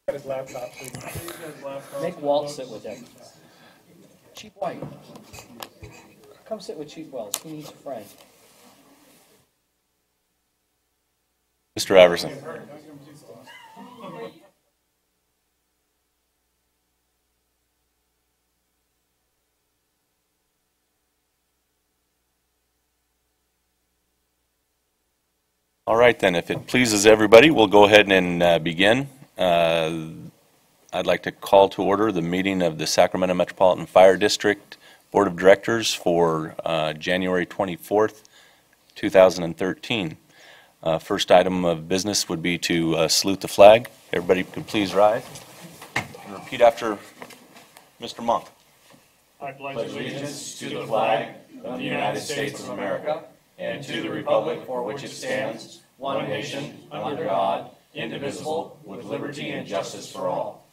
His laptop. Make Walt sit with him. Chief White. Come sit with Chief Wells. He needs a friend. Mr. Iverson. All right, then, if it pleases everybody, we'll go ahead and begin. I'd like to call to order the meeting of the Sacramento Metropolitan Fire District Board of Directors for January 24th, 2013. First item of business would be to salute the flag. Everybody could please rise and repeat after Mr. Monk. I pledge Allegiance to the flag of the United States of America and to the republic for which it stands, one nation, under God, indivisible, with liberty and justice for all.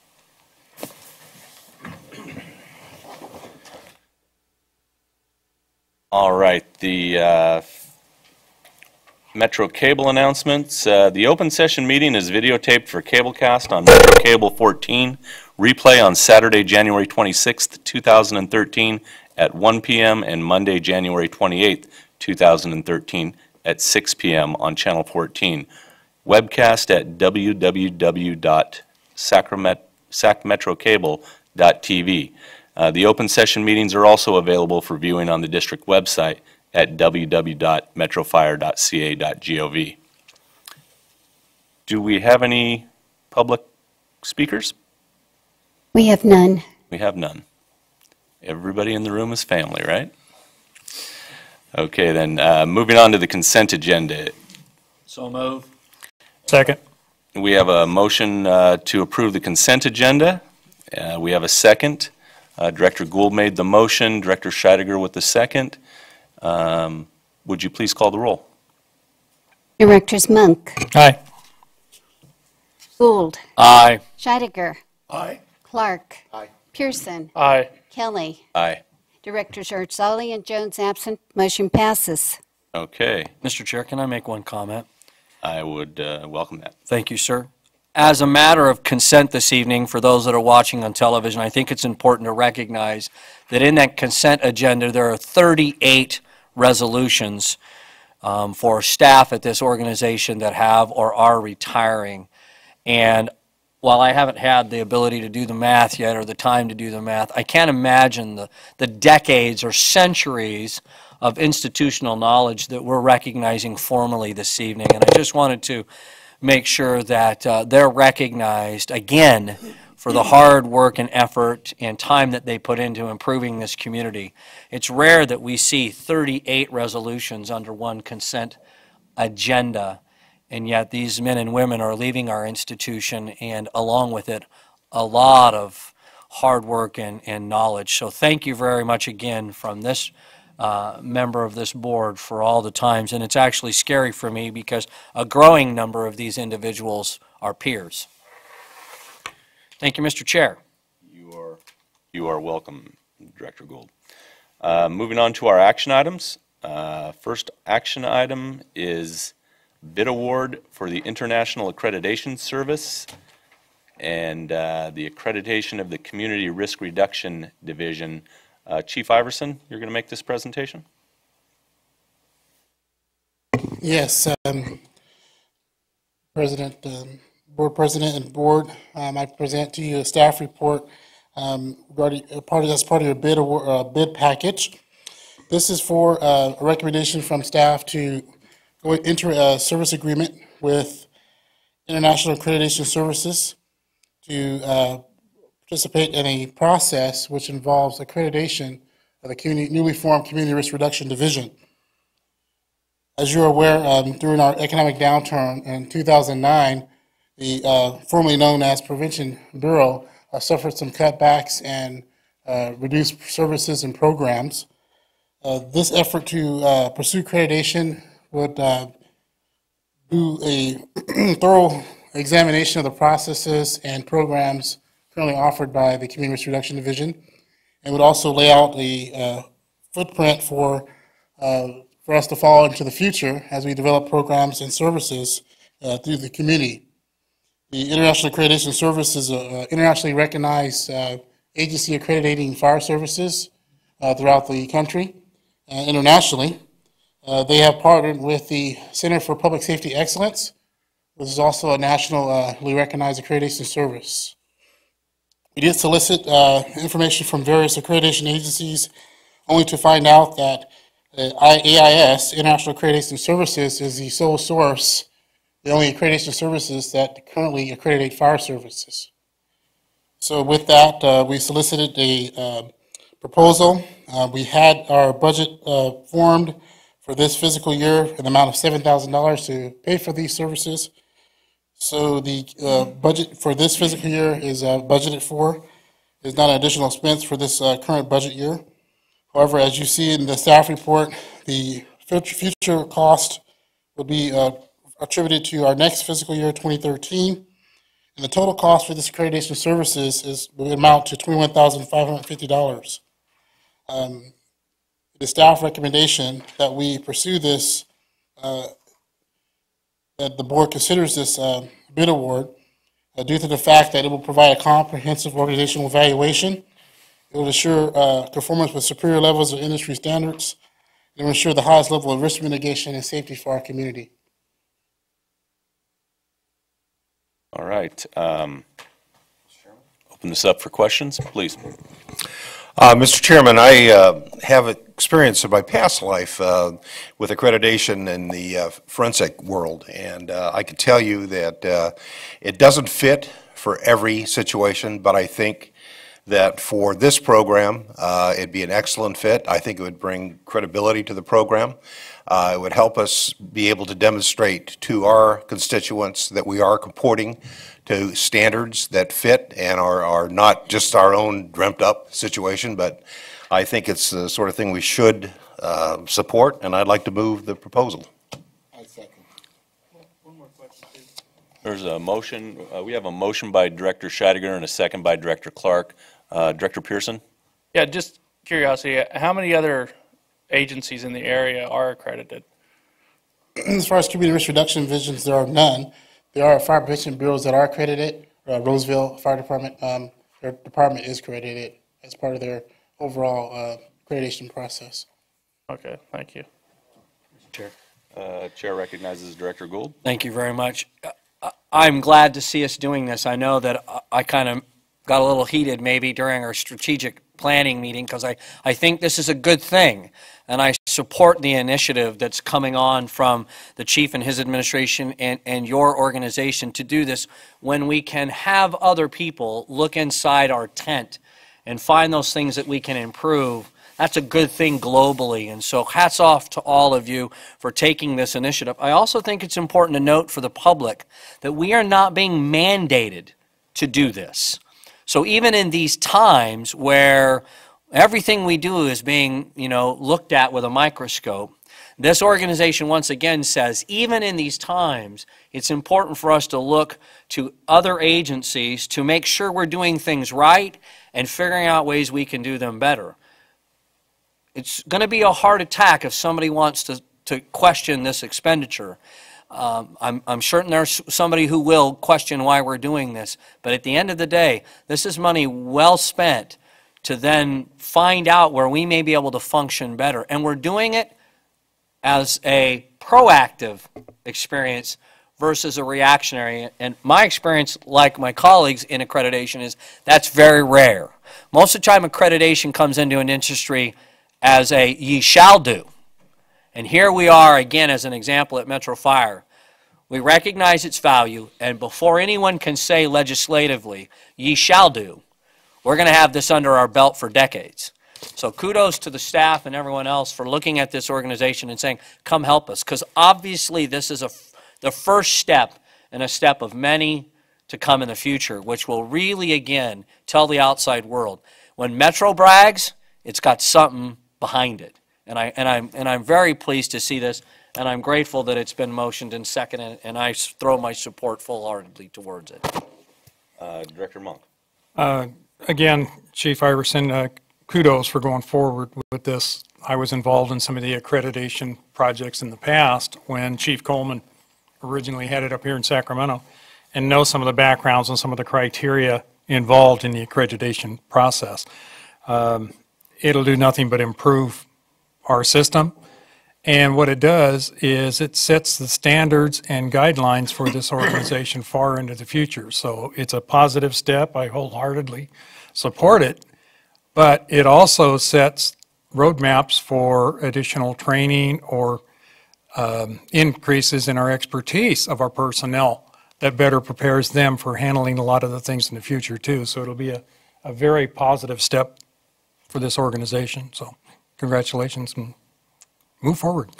All right, the Metro Cable announcements. The open session meeting is videotaped for Cablecast on Metro Cable 14. Replay on Saturday, January 26th, 2013 at 1 p.m. and Monday, January 28th, 2013 at 6 p.m. on Channel 14. Webcast at www.sacmetrocable.tv. The open session meetings are also available for viewing on the district website at www.metrofire.ca.gov. Do we have any public speakers? We have none. We have none. Everybody in the room is family, right? Okay, then, moving on to the consent agenda. So move. Second. We have a motion to approve the consent agenda. We have a second. Director Gould made the motion, Director Scheidegger with the second. Would you please call the roll? Directors Monk, Aye. Gould, Aye. Scheidegger, Aye. Clark, Aye. Pearson, Aye. Kelly. Aye. Directors Erzali and Jones absent. Motion passes. Okay, Mr. Chair, can I make one comment? I would welcome that. Thank you, sir. As a matter of consent this evening, for those that are watching on television, I think it's important to recognize that in that consent agenda, there are 38 resolutions for staff at this organization that have or are retiring. And while I haven't had the ability to do the math yet or the time to do the math, I can't imagine the decades or centuries of institutional knowledge that we're recognizing formally this evening. And I just wanted to make sure that they're recognized again for the hard work and effort and time that they put into improving this community. It's rare that we see 38 resolutions under one consent agenda, and yet these men and women are leaving our institution, and along with it, a lot of hard work and knowledge. So thank you very much again from this member of this board for all the times. And it's actually scary for me because a growing number of these individuals are peers. Thank you, Mr. Chair. You are welcome, Director Gould. Moving on to our action items. First action item is bid award for the International Accreditation Service and the accreditation of the Community Risk Reduction Division. Chief Iverson, you're going to make this presentation? Yes, Board President and Board, I present to you a staff report regarding that's part of your bid package. This is for a recommendation from staff to enter a service agreement with International Accreditation Services to participate in a process which involves accreditation of the newly formed Community Risk Reduction Division. As you're aware, during our economic downturn in 2009, the formerly known as Prevention Bureau suffered some cutbacks and reduced services and programs. This effort to pursue accreditation would do a thorough examination of the processes and programs currently offered by the Community Risk Reduction Division, and would also lay out a footprint for us to follow into the future as we develop programs and services through the community. The International Accreditation Service is an internationally recognized agency accrediting fire services throughout the country and internationally. They have partnered with the Center for Public Safety Excellence, which is also a nationally recognized accreditation service. We did solicit information from various accreditation agencies only to find out that AIS, International Accreditation Services, is the sole source, the only accreditation services that currently accreditate fire services. So with that, we solicited a proposal. We had our budget formed for this fiscal year in the amount of $7,000 to pay for these services. So the budget for this fiscal year is budgeted for. There's not an additional expense for this current budget year. However, as you see in the staff report, the future cost will be attributed to our next fiscal year, 2013. And the total cost for this accreditation services will amount to $21,550. The staff recommendation that we pursue this, that the board considers this bid award due to the fact that it will provide a comprehensive organizational evaluation. It will ensure conformance with superior levels of industry standards. It will ensure the highest level of risk mitigation and safety for our community. All right. Open this up for questions, please. Mr. Chairman, I have experience in my past life with accreditation in the forensic world, and I can tell you that it doesn't fit for every situation, but I think that for this program, it'd be an excellent fit. I think it would bring credibility to the program. It would help us be able to demonstrate to our constituents that we are comporting to standards that fit and are not just our own dreamt up situation, but I think it's the sort of thing we should support, and I'd like to move the proposal. I second. One more question, please. There's a motion. We have a motion by Director Scheidegger and a second by Director Clark. Director Pearson? Yeah, just curiosity, how many other agencies in the area are accredited? As far as community risk reduction divisions, there are none. There are fire prevention bureaus that are accredited. Roseville Fire Department, their department is accredited as part of their overall accreditation process. Okay, thank you. Chair. Chair recognizes Director Gould. Thank you very much. I'm glad to see us doing this. I know that I kind of got a little heated maybe during our strategic planning meeting because I think this is a good thing, and I support the initiative that's coming on from the chief and his administration and your organization to do this when we can have other people look inside our tent and find those things that we can improve. That's a good thing globally, and so hats off to all of you for taking this initiative. I also think it's important to note for the public that we are not being mandated to do this. So even in these times where everything we do is being, looked at with a microscope, this organization once again says, even in these times, it's important for us to look to other agencies to make sure we're doing things right and figuring out ways we can do them better. It's going to be a heart attack if somebody wants to question this expenditure. I'm certain there's somebody who will question why we're doing this, but at the end of the day, this is money well spent to then find out where we may be able to function better. And we're doing it as a proactive experience versus a reactionary. And my experience, like my colleagues in accreditation, is that's very rare. Most of the time, accreditation comes into an industry as a ye shall do. And here we are again as an example at Metro Fire. We recognize its value, and before anyone can say legislatively, ye shall do, we're going to have this under our belt for decades. So kudos to the staff and everyone else for looking at this organization and saying, come help us, because obviously this is the first step and a step of many to come in the future, which will really, again, tell the outside world. When Metro brags, it's got something behind it. And I'm very pleased to see this, and I'm grateful that it's been motioned and seconded, and I throw my support full-heartedly towards it. Director Monk. Again, Chief Iverson, kudos for going forward with this. I was involved in some of the accreditation projects in the past when Chief Coleman originally had it up here in Sacramento. and know some of the backgrounds and some of the criteria involved in the accreditation process. It'll do nothing but improve our system. And what it does is it sets the standards and guidelines for this organization far into the future. So it's a positive step. I wholeheartedly support it. But it also sets roadmaps for additional training or increases in our expertise of our personnel that better prepares them for handling a lot of the things in the future too. So it'll be a very positive step for this organization. So congratulations and move forward.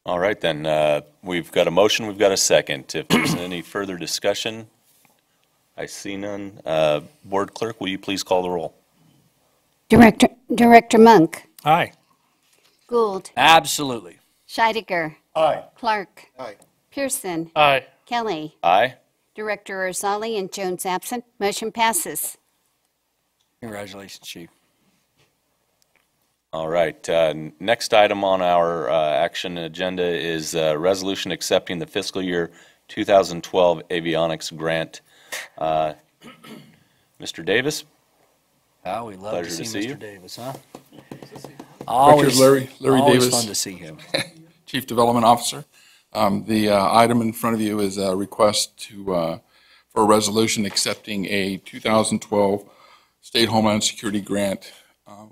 All right, then. We've got a motion, we've got a second. If there's any further discussion, I see none. Board Clerk, will you please call the roll? Director Monk. Aye. Gould. Absolutely. Scheidegger. Aye. Clark. Aye. Pearson. Aye. Kelly. Aye. Director Urzali and Jones absent. Motion passes. Congratulations, Chief. All right. Next item on our action agenda is resolution accepting the fiscal year 2012 avionics grant. Mr. Davis? Oh, we love to Pleasure to see see you. Mr. Davis, huh? Always, Larry always Davis. fun to see him. Chief Development Officer. The item in front of you is a request for a resolution accepting a 2012 State Homeland Security Grant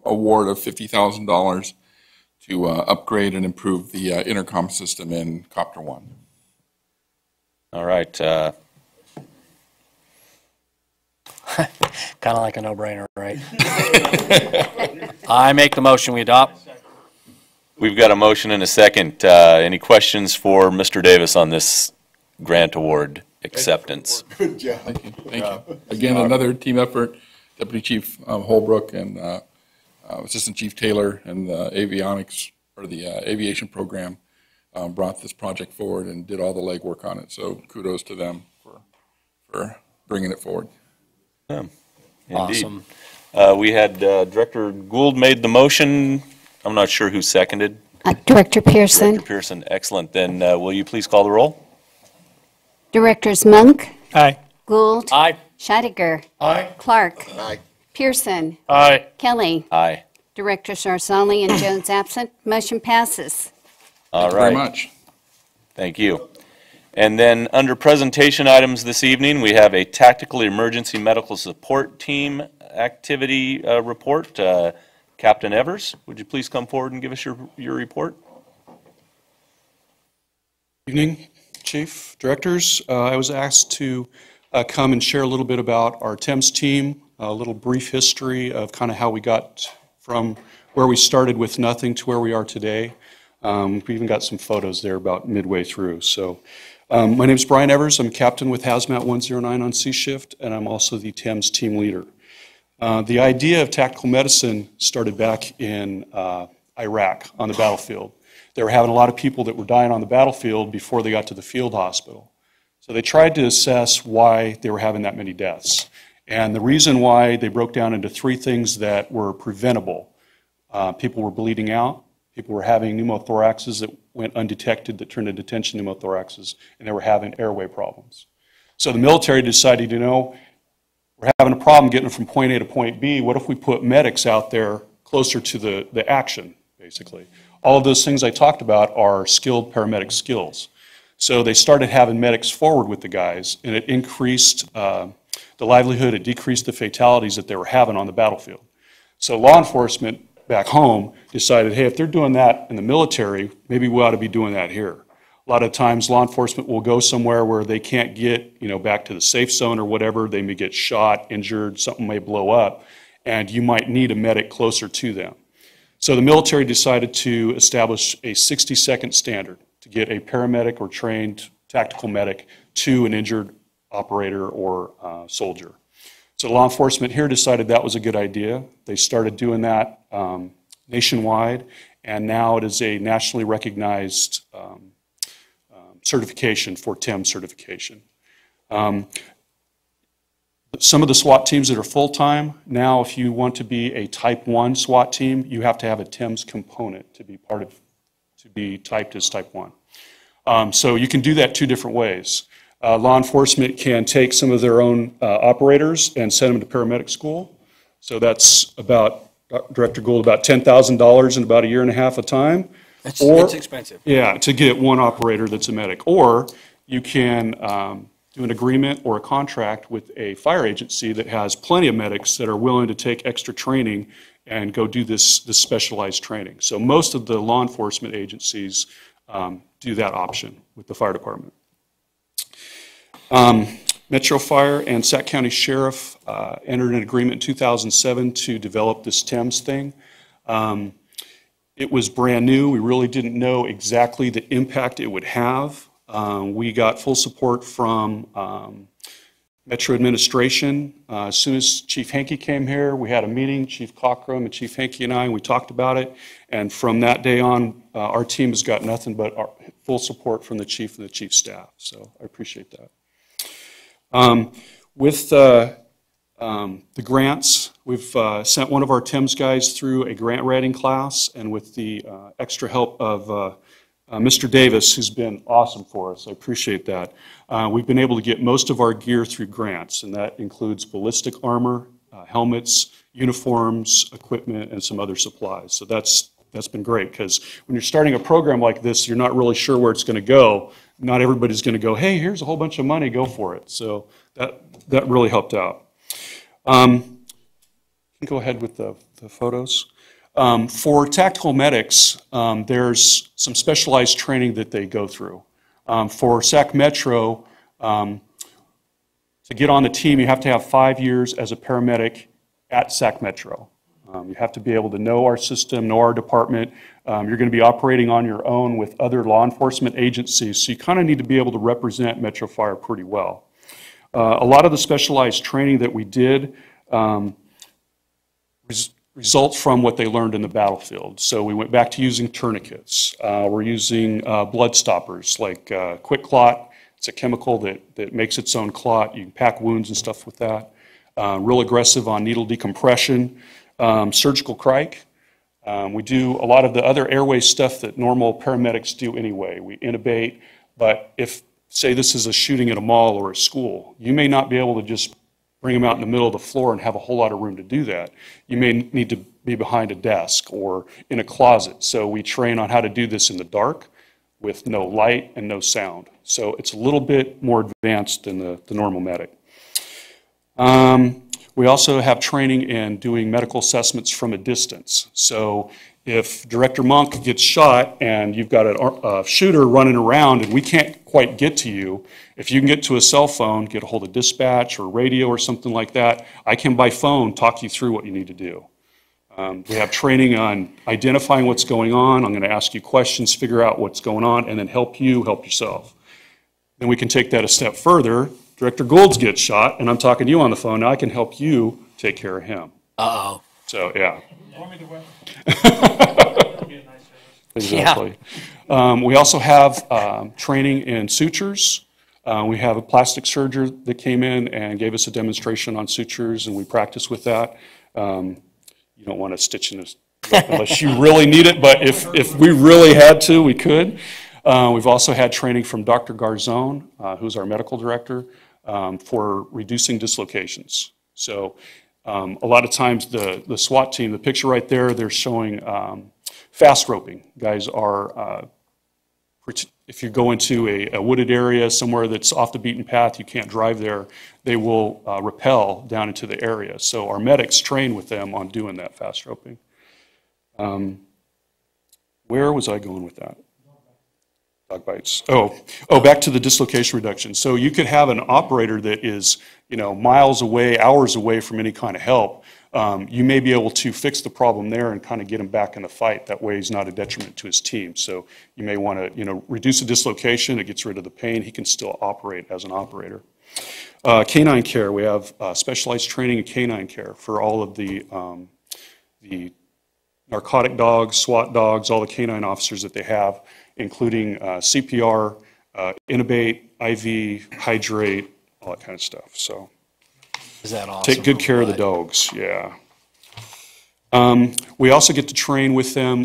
award of $50,000 to upgrade and improve the intercom system in Copter 1. All right. Kind of like a no-brainer, right? I make the motion, we adopt. We've got a motion and a second. Any questions for Mr. Davis on this grant award acceptance? Good job. Thank you. Again, another team effort. Deputy Chief Holbrook and Assistant Chief Taylor and the avionics, or the aviation program, brought this project forward and did all the legwork on it. So kudos to them for bringing it forward. Yeah, indeed. Awesome. We had Director Gould made the motion. I'm not sure who seconded. Director Pearson. Director Pearson, excellent. Then will you please call the roll? Directors Monk. Aye. Gould. Aye. Scheidegger. Aye. Clark. Aye. Pearson. Aye. Kelly. Aye. Director Urzali and Jones absent. Motion passes. All Thank you very right. much. Thank you. And then under presentation items this evening, we have a tactical emergency medical support team activity report. Captain Evers, would you please come forward and give us your report? Evening, Chief, Directors. I was asked to come and share a little bit about our TEMS team, a little brief history of kind of how we got from where we started with nothing to where we are today. We even got some photos there about midway through. So my name is Brian Evers. I'm captain with Hazmat 109 on C Shift, and I'm also the TEMS team leader. The idea of tactical medicine started back in Iraq on the battlefield. They were having a lot of people that were dying on the battlefield before they got to the field hospital. So they tried to assess why they were having that many deaths. And the reason why they broke down into three things that were preventable. People were bleeding out, people were having pneumothoraxes that went undetected that turned into tension pneumothoraxes, and they were having airway problems. So the military decided, we're having a problem getting from point A to point B. What if we put medics out there closer to the action, basically? All of those things I talked about are skilled paramedic skills. So they started having medics forward with the guys, and it increased the livelihood, it decreased the fatalities that they were having on the battlefield. So law enforcement back home decided, hey, if they're doing that in the military, maybe we ought to be doing that here. A lot of times law enforcement will go somewhere where they can't get, back to the safe zone or whatever. They may get shot, injured, something may blow up, and you might need a medic closer to them. So the military decided to establish a 60-second standard to get a paramedic or trained tactical medic to an injured operator or soldier. So law enforcement here decided that was a good idea. They started doing that nationwide, and now it is a nationally recognized certification for TEM certification. Some of the SWAT teams that are full-time, now if you want to be a Type 1 SWAT team, you have to have a TEMS component to be typed as Type 1. So you can do that two different ways. Law enforcement can take some of their own operators and send them to paramedic school. So that's about, Director Gould, about $10,000 in about a year and a half of time. It's expensive. Yeah, to get one operator that's a medic. Or you can do an agreement or a contract with a fire agency that has plenty of medics that are willing to take extra training and go do this specialized training. So most of the law enforcement agencies do that option with the fire department. Metro Fire and Sac County Sheriff entered an agreement in 2007 to develop this TEMS thing. It was brand new. We really didn't know exactly the impact it would have. We got full support from Metro administration. As soon as Chief Hankey came here, we had a meeting, Chief Cockrum and Chief Hankey and I, and we talked about it. And from that day on, our team has got nothing but our full support from the chief and the chief staff. So I appreciate that. With the grants, we've sent one of our TEMS guys through a grant writing class, and with the extra help of Mr. Davis, who's been awesome for us. I appreciate that. We've been able to get most of our gear through grants, and that includes ballistic armor, helmets, uniforms, equipment, and some other supplies. So that's been great, because when you're starting a program like this, you're not really sure where it's going to go. Not everybody's going to go, hey, here's a whole bunch of money, go for it. So that really helped out. Go ahead with the photos. For tactical medics, there's some specialized training that they go through. For Sac Metro, to get on the team, you have to have 5 years as a paramedic at Sac Metro. You have to be able to know our system, know our department. You're going to be operating on your own with other law enforcement agencies, so you kind of need to be able to represent Metro Fire pretty well. A lot of the specialized training that we did results from what they learned in the battlefield. So we went back to using tourniquets. We're using blood stoppers like Quick Clot. It's a chemical that makes its own clot. You can pack wounds and stuff with that. Real aggressive on needle decompression. Surgical crike. We do a lot of the other airway stuff that normal paramedics do anyway. We intubate, but if, say this is a shooting at a mall or a school, you may not be able to just bring them out in the middle of the floor and have a whole lot of room to do that. You may need to be behind a desk or in a closet. So we train on how to do this in the dark with no light and no sound. So it's a little bit more advanced than the normal medic. We also have training in doing medical assessments from a distance. So if Director Monk gets shot and you've got a shooter running around and we can't quite get to you, if you can get to a cell phone, get a hold of dispatch or radio or something like that, I can by phone talk you through what you need to do. We have training on identifying what's going on. I'm going to ask you questions, figure out what's going on, and then help you help yourself. Then we can take that a step further. Director Goulds gets shot, and I'm talking to you on the phone. Now I can help you take care of him. Uh-oh. So, yeah. Yeah. Exactly. We also have training in sutures. We have a plastic surgeon that came in and gave us a demonstration on sutures, and we practice with that. You don't want to stitch in unless you really need it, but if we really had to, we could. We've also had training from Dr. Garzone, who's our medical director, for reducing dislocations. So a lot of times the SWAT team, the picture right there, they're showing fast roping. Guys are, if you go into a wooded area, somewhere that's off the beaten path, you can't drive there, they will rappel down into the area. So our medics train with them on doing that fast roping. Where was I going with that? Dog bites. Oh, back to the dislocation reduction. So you could have an operator that is, miles away, hours away from any kind of help. You may be able to fix the problem there and kind of get him back in the fight. That way he's not a detriment to his team. So you may want to, reduce the dislocation. It gets rid of the pain. He can still operate as an operator. Canine care. We have specialized training in canine care for all of the narcotic dogs, SWAT dogs, all the canine officers that they have, including CPR, intubate, IV, hydrate, all that kind of stuff. So Is that awesome? take good care of the dogs, yeah. We also get to train with them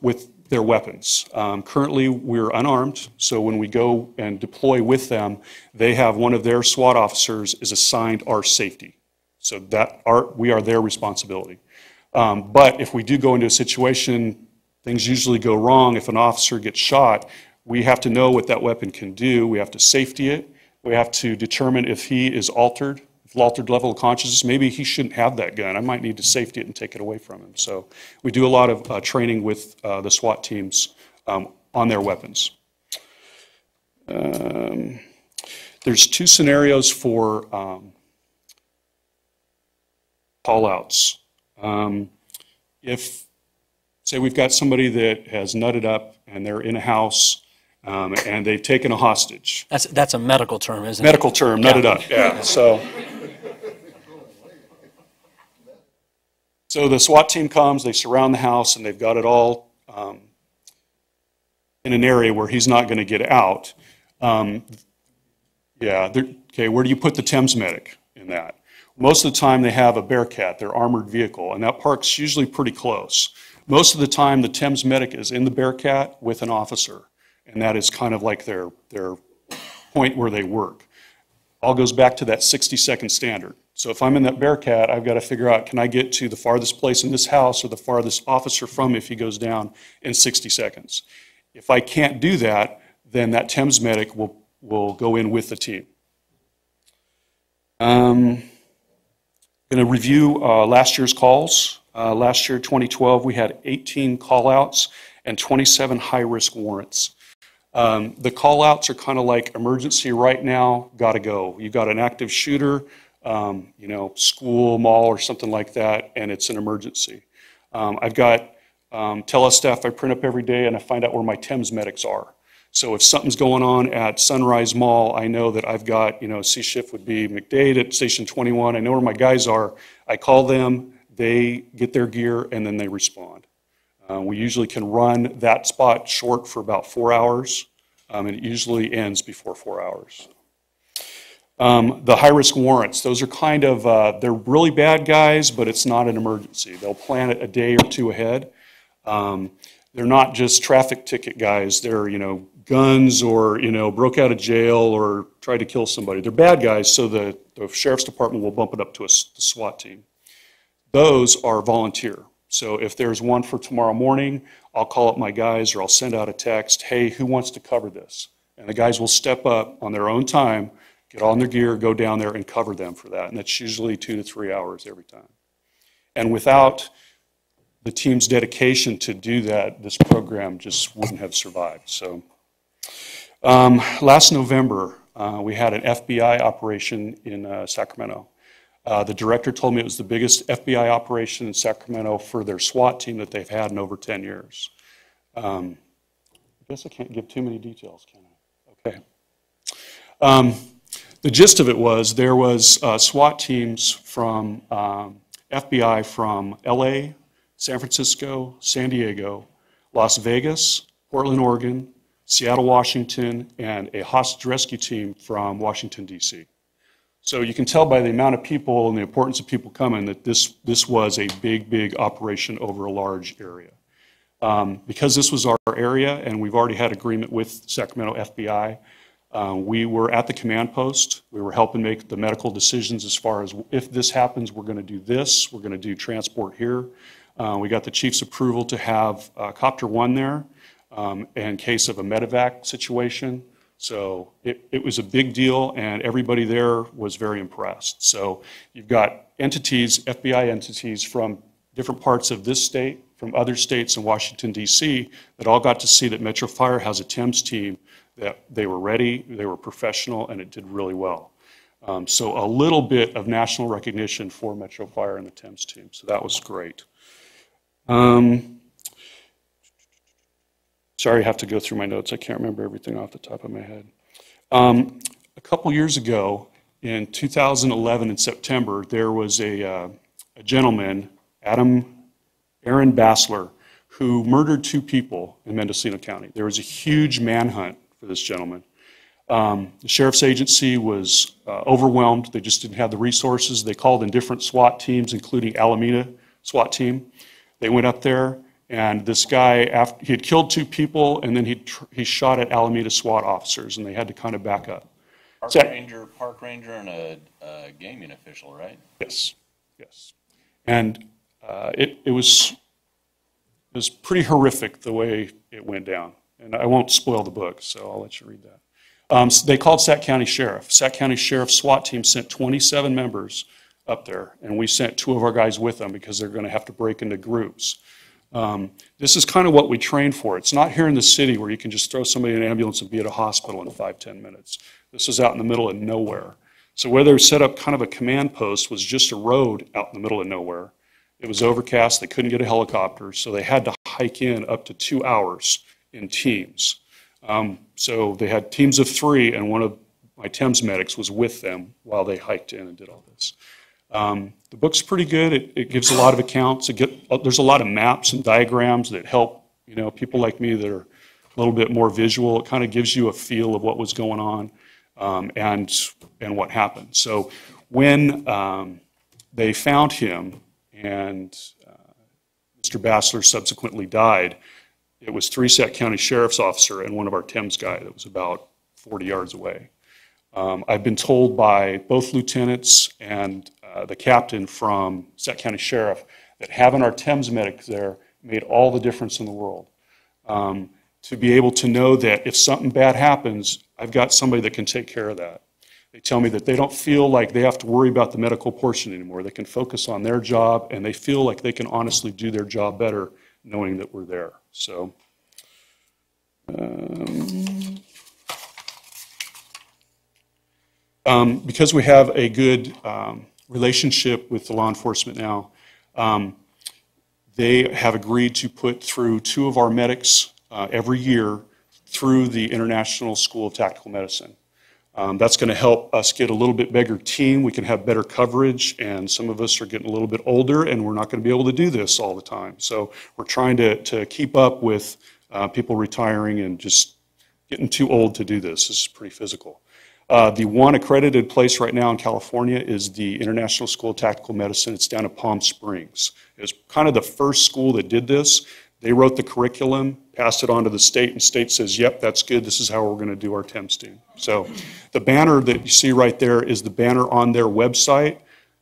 with their weapons. Currently, we're unarmed, so when we go and deploy with them, they have one of their SWAT officers is assigned our safety. So we are their responsibility. But if we do go into a situation, things usually go wrong. If an officer gets shot, we have to know what that weapon can do. We have to safety it. We have to determine if he is altered, altered level of consciousness. Maybe he shouldn't have that gun. I might need to safety it and take it away from him. So we do a lot of training with the SWAT teams on their weapons. There's two scenarios for call-outs. If, say we've got somebody that has nutted up and they're in a house and they've taken a hostage. That's a medical term, isn't it? Medical term, nutted up, yeah. So the SWAT team comes, they surround the house, and they've got it all in an area where he's not going to get out. Okay, where do you put the Thames medic in that? Most of the time they have a Bearcat, their armored vehicle, and that park's usually pretty close. Most of the time the Thames medic is in the Bearcat with an officer, and that is kind of like their point where they work. All goes back to that 60-second standard. So if I'm in that Bearcat, I've got to figure out, can I get to the farthest place in this house or the farthest officer from if he goes down in 60 seconds? If I can't do that, then that Thames medic will go in with the team. I'm going to review last year's calls. Last year, 2012, we had 18 call-outs and 27 high-risk warrants. The call-outs are kind of like emergency right now, got to go. You've got an active shooter, school, mall, or something like that, and it's an emergency. I've got telestaff I print up every day, and I find out where my Thames medics are. So if something's going on at Sunrise Mall, I know that I've got, C shift would be McDade at Station 21. I know where my guys are. I call them, they get their gear, and then they respond. We usually can run that spot short for about 4 hours, and it usually ends before 4 hours. The high-risk warrants, those are kind of, they're really bad guys, but it's not an emergency. They'll plan it a day or two ahead. They're not just traffic ticket guys. They're, guns or, broke out of jail or tried to kill somebody. They're bad guys, so the sheriff's department will bump it up to the SWAT team. Those are volunteer. So if there's one for tomorrow morning, I'll call up my guys or I'll send out a text, hey, who wants to cover this? And the guys will step up on their own time, get on their gear, go down there and cover them for that. And that's usually 2 to 3 hours every time. And without the team's dedication to do that, this program just wouldn't have survived. So last November, we had an FBI operation in Sacramento. The director told me it was the biggest FBI operation in Sacramento for their SWAT team that they've had in over 10 years. I guess I can't give too many details, can I? Okay. The gist of it was there was SWAT teams from FBI from LA, San Francisco, San Diego, Las Vegas, Portland, Oregon, Seattle, Washington, and a hostage rescue team from Washington, D.C. So you can tell by the amount of people and the importance of people coming that this was a big operation over a large area. Because this was our area and we've already had agreement with Sacramento FBI, we were at the command post. We were helping make the medical decisions as far as if this happens, we're going to do this, we're going to do transport here. We got the chief's approval to have Copter 1 there in case of a medevac situation. So it was a big deal, and everybody there was very impressed. So you've got entities, FBI entities from different parts of this state, from other states in Washington, D.C., that all got to see that Metro Fire has a Thames team, that they were ready, they were professional, and it did really well. So a little bit of national recognition for Metro Fire and the Thames team, so that was great. Sorry, I have to go through my notes. I can't remember everything off the top of my head. A couple years ago, in 2011 in September, there was a gentleman, Aaron Bassler, who murdered 2 people in Mendocino County. There was a huge manhunt for this gentleman. The sheriff's agency was overwhelmed. They just didn't have the resources. They called in different SWAT teams, including Alameda SWAT team. They went up there, And this guy, after he had killed 2 people, and then he shot at Alameda SWAT officers, and they had to kind of back up. Park ranger and a gaming official, right? Yes, yes. And it was pretty horrific the way it went down. And I won't spoil the book, so I'll let you read that. So they called Sac County Sheriff. Sac County Sheriff SWAT team sent 27 members up there, and we sent 2 of our guys with them because they're going to have to break into groups. This is kind of what we train for. It's not here in the city where you can just throw somebody in an ambulance and be at a hospital in 5-10 minutes. This is out in the middle of nowhere. So where they set up kind of a command post was just a road out in the middle of nowhere. It was overcast, they couldn't get a helicopter, so they had to hike in up to 2 hours in teams. So they had teams of 3, and one of my TEMS medics was with them while they hiked in and did all this. The book's pretty good. It gives a lot of accounts. There's a lot of maps and diagrams that help, people like me that are a little bit more visual. It kind of gives you a feel of what was going on and what happened. So when they found him and Mr. Bassler subsequently died, it was 3 Sac County Sheriff's officer and one of our TEMS guy that was about 40 yards away. I've been told by both lieutenants and the captain from Sac County Sheriff that having our TEMS medics there made all the difference in the world. To be able to know that if something bad happens, I've got somebody that can take care of that. They tell me that they don't feel like they have to worry about the medical portion anymore. They can focus on their job, and they feel like they can honestly do their job better knowing that we're there. So, because we have a good relationship with the law enforcement now, they have agreed to put through 2 of our medics every year through the International School of Tactical Medicine. That's going to help us get a little bit bigger team. We can have better coverage, and some of us are getting a little bit older, and we're not going to be able to do this all the time. So we're trying to keep up with people retiring and just getting too old to do this. This is pretty physical. The one accredited place right now in California is the International School of Tactical Medicine. It's down in Palm Springs. It was kind of the first school that did this. They wrote the curriculum, passed it on to the state, and state says, yep, that's good. This is how we're going to do our TEMS team. So the banner that you see right there is the banner on their website,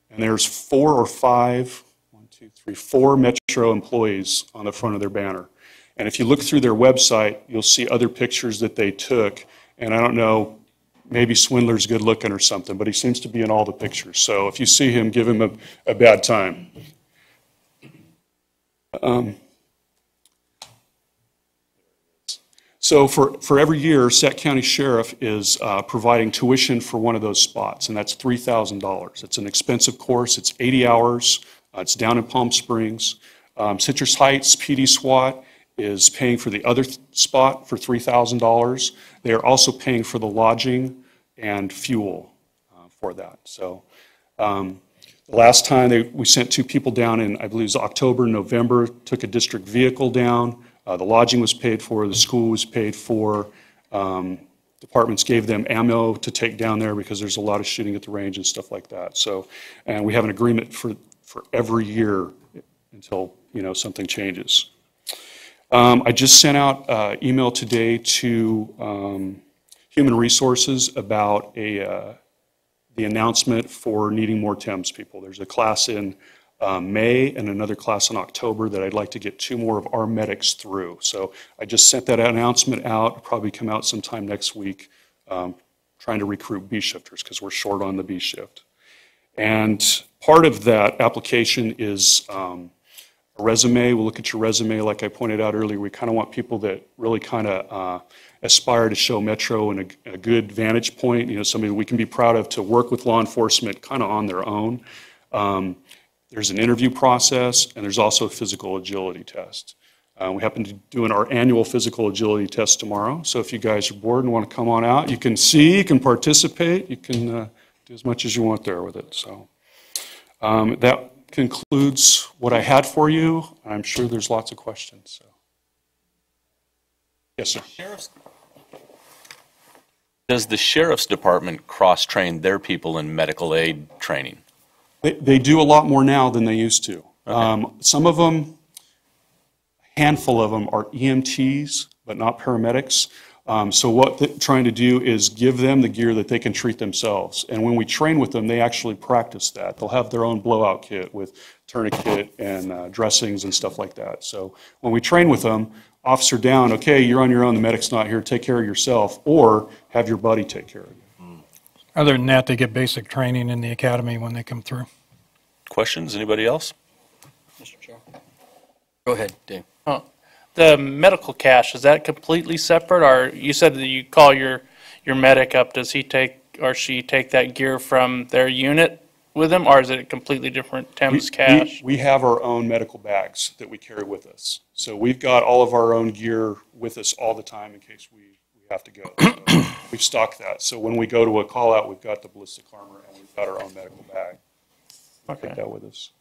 and there's 4 or 5, 1, 2, 3, 4 Metro employees on the front of their banner. And if you look through their website, you'll see other pictures that they took, and I don't know, maybe Swindler's good looking or something, but he seems to be in all the pictures. So if you see him, give him a bad time. So for every year, Sac County Sheriff is providing tuition for one of those spots, and that's $3,000. It's an expensive course. It's 80 hours. It's down in Palm Springs. Citrus Heights PD SWAT is paying for the other spot for $3,000. They are also paying for the lodging and fuel for that. So the last time we sent 2 people down in, I believe it was October, November, took a district vehicle down. The lodging was paid for, the school was paid for. Departments gave them ammo to take down there because there's a lot of shooting at the range and stuff like that. So, and we have an agreement for every year until, something changes. I just sent out email today to Human Resources about the announcement for needing more TEMS people. There's a class in May and another class in October that I'd like to get 2 more of our medics through. So I just sent that announcement out. It'll probably come out sometime next week, trying to recruit B shifters because we're short on the B shift. And part of that application is a resume. We'll look at your resume. Like I pointed out earlier, we kind of want people that really kind of aspire to show Metro in a good vantage point, somebody that we can be proud of to work with law enforcement kind of on their own. There's an interview process, and there's also a physical agility test. We happen to be doing our annual physical agility test tomorrow, so if you guys are bored and want to come on out, you can see, you can participate, you can do as much as you want there with it. So that concludes what I had for you. I'm sure there's lots of questions. So. Yes, sir. Does the Sheriff's Department cross-train their people in medical aid training? They do a lot more now than they used to. Okay. Some of them, I handful of them are EMTs, but not paramedics. So what they're trying to do is give them the gear that they can treat themselves. And when we train with them, they actually practice that. They'll have their own blowout kit with tourniquet and dressings and stuff like that. So when we train with them, officer down, okay, you're on your own, the medic's not here, take care of yourself, or have your buddy take care of you. Other than that, they get basic training in the academy when they come through. Questions? Anybody else? Mr. Chair. Go ahead, Dave. The medical cache, is that completely separate, or you said that you call your medic up, does he take or she take that gear from their unit with him, or is it a completely different Thames cache? We have our own medical bags that we carry with us. So we've got all of our own gear with us all the time in case we have to go. So we've stocked that. So when we go to a call out, we've got the ballistic armor and we've got our own medical bag. Okay. Take that with us.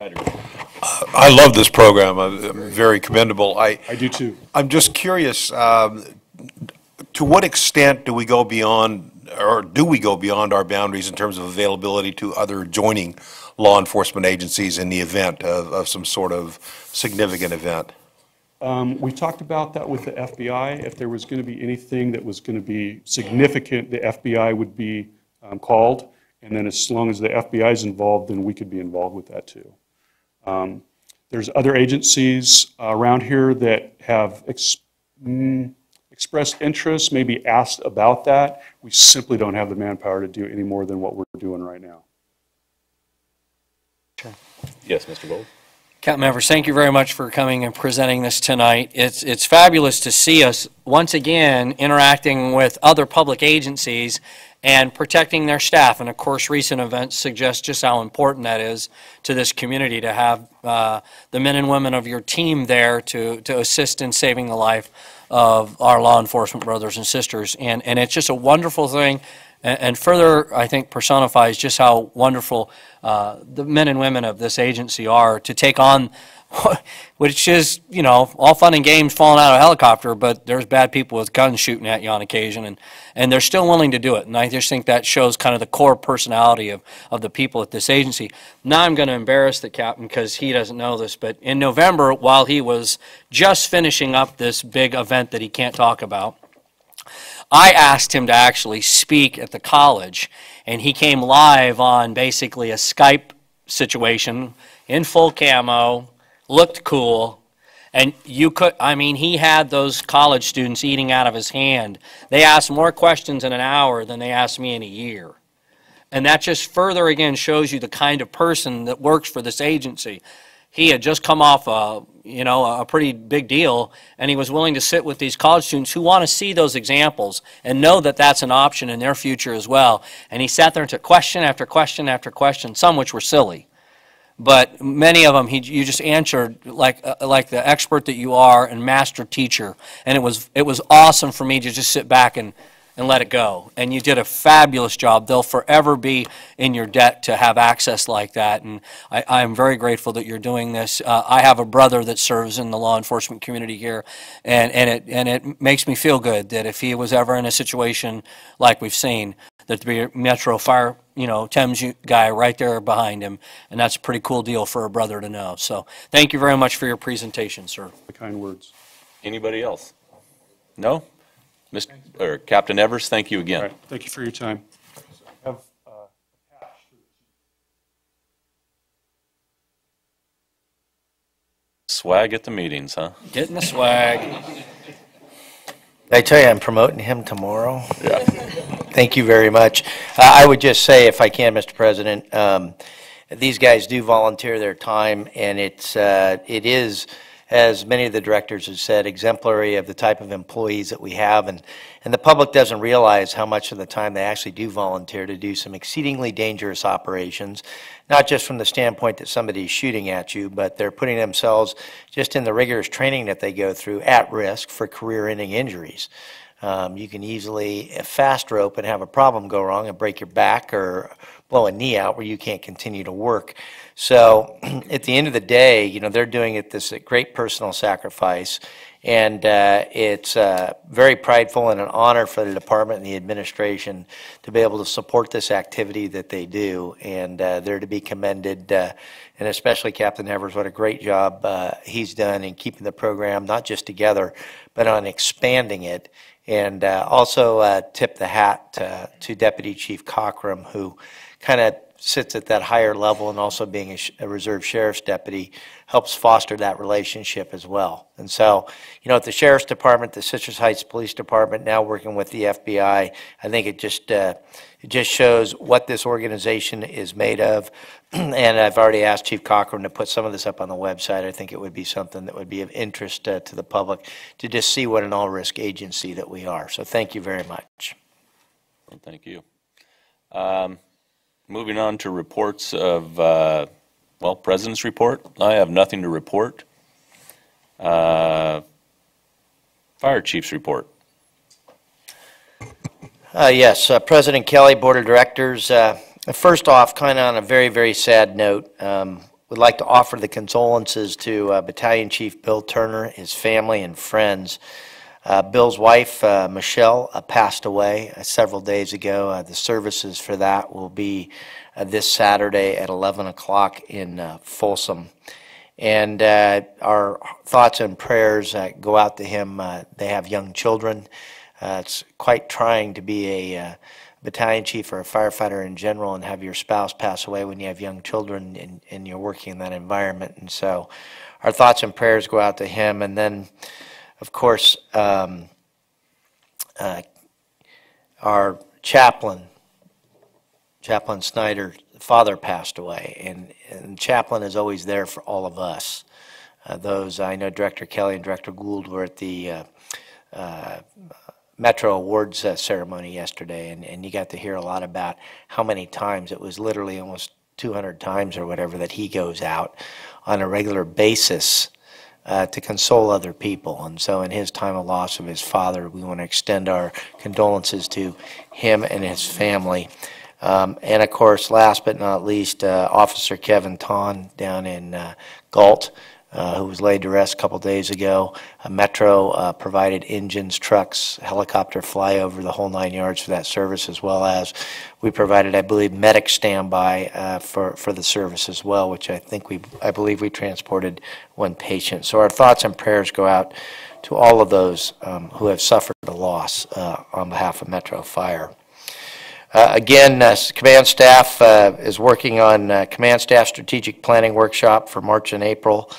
I love this program. Very commendable. I do too. I'm just curious, to what extent do we go beyond, or do we go beyond our boundaries in terms of availability to other joining law enforcement agencies in the event of some sort of significant event? We talked about that with the FBI. If there was going to be anything that was going to be significant, the FBI would be called. And then as long as the FBI is involved, then we could be involved with that too. There's other agencies around here that have expressed interest, maybe asked about that. We simply don't have the manpower to do any more than what we're doing right now. Sure. Yes, Mr. Gold. Captain members, thank you very much for coming and presenting this tonight. It's fabulous to see us once again interacting with other public agencies and protecting their staff. And of course, recent events suggest just how important that is to this community to have the men and women of your team there to assist in saving the life of our law enforcement brothers and sisters. And it's just a wonderful thing. And further, I think, personifies just how wonderful the men and women of this agency are to take on, which is, you know, all fun and games falling out of a helicopter, but there's bad people with guns shooting at you on occasion, and they're still willing to do it. And I just think that shows kind of the core personality of the people at this agency. Now I'm going to embarrass the captain because he doesn't know this, but in November, while he was just finishing up this big event that he can't talk about, I asked him to actually speak at the college, and he came live on basically a Skype situation in full camo, looked cool, and you could, I mean, he had those college students eating out of his hand. They asked more questions in an hour than they asked me in a year. And that just further, again, shows you the kind of person that works for this agency. He had just come off a pretty big deal, and he was willing to sit with these college students who want to see those examples and know that that's an option in their future as well. And he sat there and took question after question after question, some which were silly. But many of them, you just answered like the expert that you are and master teacher. And it was awesome for me to just sit back and let it go. And you did a fabulous job. They'll forever be in your debt to have access like that. And I am very grateful that you're doing this. I have a brother that serves in the law enforcement community here, and it makes me feel good that if he was ever in a situation like we've seen, that there'd be a Metro Fire, Thames guy right there behind him. And that's a pretty cool deal for a brother to know. So thank you very much for your presentation, sir. The kind words. Anybody else? No? Captain Evers, thank you again. All right. Thank you for your time. Swag at the meetings, huh? Getting the swag. I tell you, I'm promoting him tomorrow. Yeah. Thank you very much. I would just say, if I can, Mr. President, these guys do volunteer their time, and it is, as many of the directors have said, exemplary of the type of employees that we have, and the public doesn't realize how much of the time they actually do volunteer to do some exceedingly dangerous operations, not just from the standpoint that somebody's shooting at you, but they're putting themselves just in the rigorous training that they go through at risk for career-ending injuries. You can easily, a fast rope, and have a problem go wrong and break your back or blow a knee out where you can't continue to work. So at the end of the day, you know, they're doing it this great personal sacrifice. And it's very prideful and an honor for the department and the administration to be able to support this activity that they do. And they're to be commended, and especially Captain Evers, what a great job he's done in keeping the program not just together, but on expanding it. And also tip the hat to Deputy Chief Cockrum, who kind of sits at that higher level, and also being a reserve sheriff's deputy helps foster that relationship as well. And so, you know, at the Sheriff's Department, the Citrus Heights Police Department, now working with the FBI, I think it just shows what this organization is made of. And I've already asked Chief Cockrum to put some of this up on the website. I think it would be something that would be of interest to the public to just see what an all-risk agency that we are. So thank you very much. Well, thank you. Moving on to reports of, well, President's report. I have nothing to report. Fire Chief's report. Yes, President Kelly, Board of Directors. First off, kind of on a very, very sad note, would like to offer the condolences to Battalion Chief Bill Turner, his family and friends. Bill's wife, Michelle, passed away several days ago. The services for that will be this Saturday at 11 o'clock in Folsom. And our thoughts and prayers go out to him. They have young children. It's quite trying to be a battalion chief or a firefighter in general and have your spouse pass away when you have young children and you're working in that environment. And so our thoughts and prayers go out to him. And then, of course, our chaplain Snyder, father, passed away, and chaplain is always there for all of us. Those, I know Director Kelly and Director Gould were at the Metro Awards ceremony yesterday, and you got to hear a lot about how many times, it was literally almost 200 times or whatever, that he goes out on a regular basis to console other people. And so in his time of loss of his father, we want to extend our condolences to him and his family. And of course, last but not least, Officer Kevin Ton down in Galt, who was laid to rest a couple days ago. Metro provided engines, trucks, helicopter flyover, the whole 9 yards for that service, as well as we provided, I believe, medic standby for the service as well, which I believe we transported one patient. So our thoughts and prayers go out to all of those who have suffered a loss on behalf of Metro Fire. Again, command staff is working on command staff strategic planning workshop for March and April,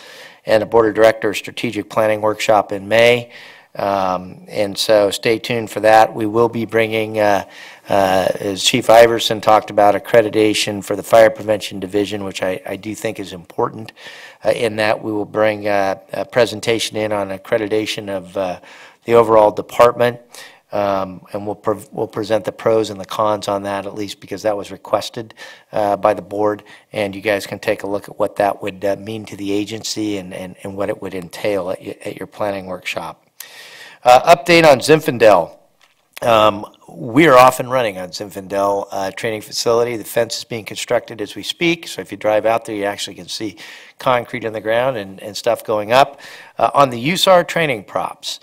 and a board of directors strategic planning workshop in May. And so stay tuned for that. We will be bringing, as Chief Iverson talked about, accreditation for the Fire Prevention Division, which I do think is important, in that we will bring a presentation in on accreditation of the overall department. And we'll present the pros and the cons on that, at least because that was requested by the board, and you guys can take a look at what that would mean to the agency and what it would entail at your planning workshop. Update on Zinfandel. We are off and running on Zinfandel training facility. The fence is being constructed as we speak, so if you drive out there, you actually can see concrete on the ground and stuff going up. On the USAR training props,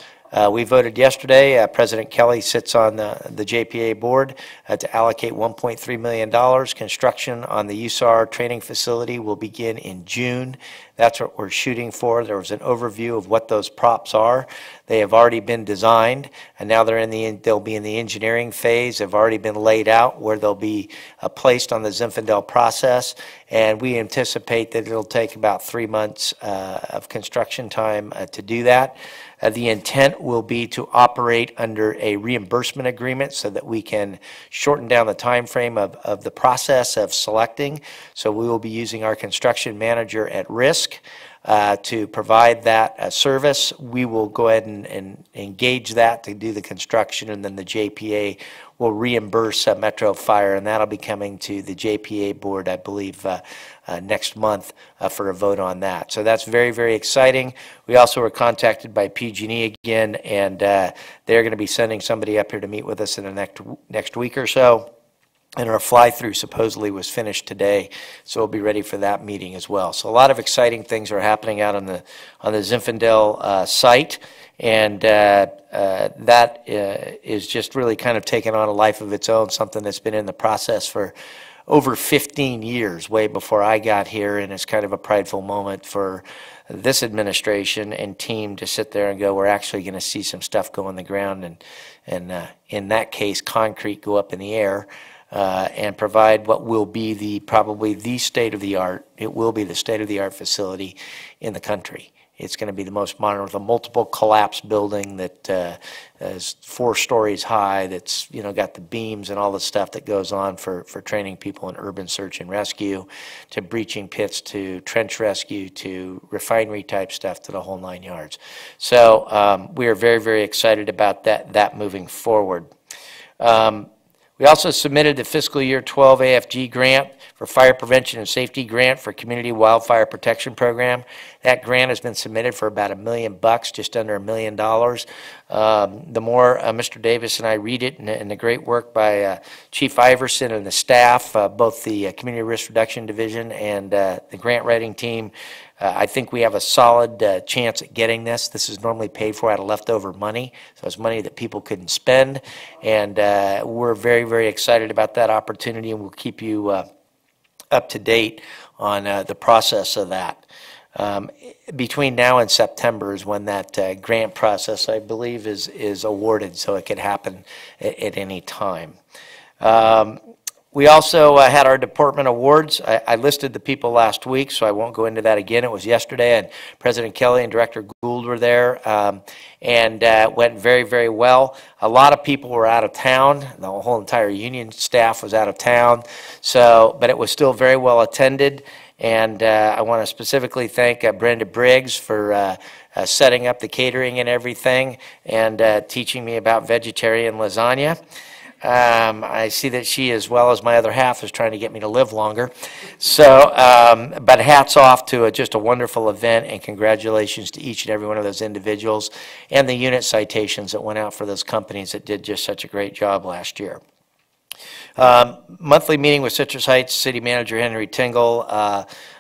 we voted yesterday. President Kelly sits on the JPA board to allocate $1.3 million. Construction on the USAR training facility will begin in June. That's what we're shooting for. There was an overview of what those props are. They have already been designed, and now they'll be in the engineering phase. They've already been laid out where they'll be placed on the Zinfandel process, and we anticipate that it'll take about 3 months of construction time to do that. The intent will be to operate under a reimbursement agreement so that we can shorten down the time frame of the process of selecting. So we will be using our construction manager at risk. to provide that service. We will go ahead and engage that to do the construction, and then the JPA will reimburse Metro Fire, and that'll be coming to the JPA board, I believe, next month for a vote on that. So that's very, very exciting. We also were contacted by PG&E again, and they're going to be sending somebody up here to meet with us in the next week or so. And our fly-through supposedly was finished today, so we'll be ready for that meeting as well. So a lot of exciting things are happening out on the Zinfandel site, and that is just really kind of taken on a life of its own, something that's been in the process for over 15 years, way before I got here, and it's kind of a prideful moment for this administration and team to sit there and go, we're actually going to see some stuff go on the ground, and in that case, concrete go up in the air. And provide what will be probably the state-of-the-art, it will be the state-of-the-art facility in the country. It's going to be the most modern, with a multiple collapse building that is 4 stories high, that's, got the beams and all the stuff that goes on for training people in urban search and rescue, to breaching pits, to trench rescue, to refinery type stuff, to the whole 9 yards. So we are very, very excited about that moving forward. We also submitted the fiscal year 12 AFG grant for Fire Prevention and Safety Grant for Community Wildfire Protection Program. That grant has been submitted for about $1 million, just under $1 million. The more Mr. Davis and I read it, and the great work by Chief Iverson and the staff, both the Community Risk Reduction Division and the grant writing team, I think we have a solid chance at getting this. This is normally paid for out of leftover money, so it's money that people couldn't spend, and we're very, very excited about that opportunity, and we'll keep you up to date on the process of that. Between now and September is when that grant process, I believe, is awarded, so it could happen at any time. We also had our department awards. I listed the people last week, so I won't go into that again. It was yesterday, and President Kelly and Director Gould were there, and went very, very well. A lot of people were out of town. The whole entire union staff was out of town, but it was still very well attended. And I want to specifically thank Brenda Briggs for setting up the catering and everything, and teaching me about vegetarian lasagna. I see that she, as well as my other half, is trying to get me to live longer. So, but hats off to just a wonderful event, and congratulations to each and every one of those individuals, and the unit citations that went out for those companies that did just such a great job last year. Monthly meeting with Citrus Heights City Manager Henry Tingle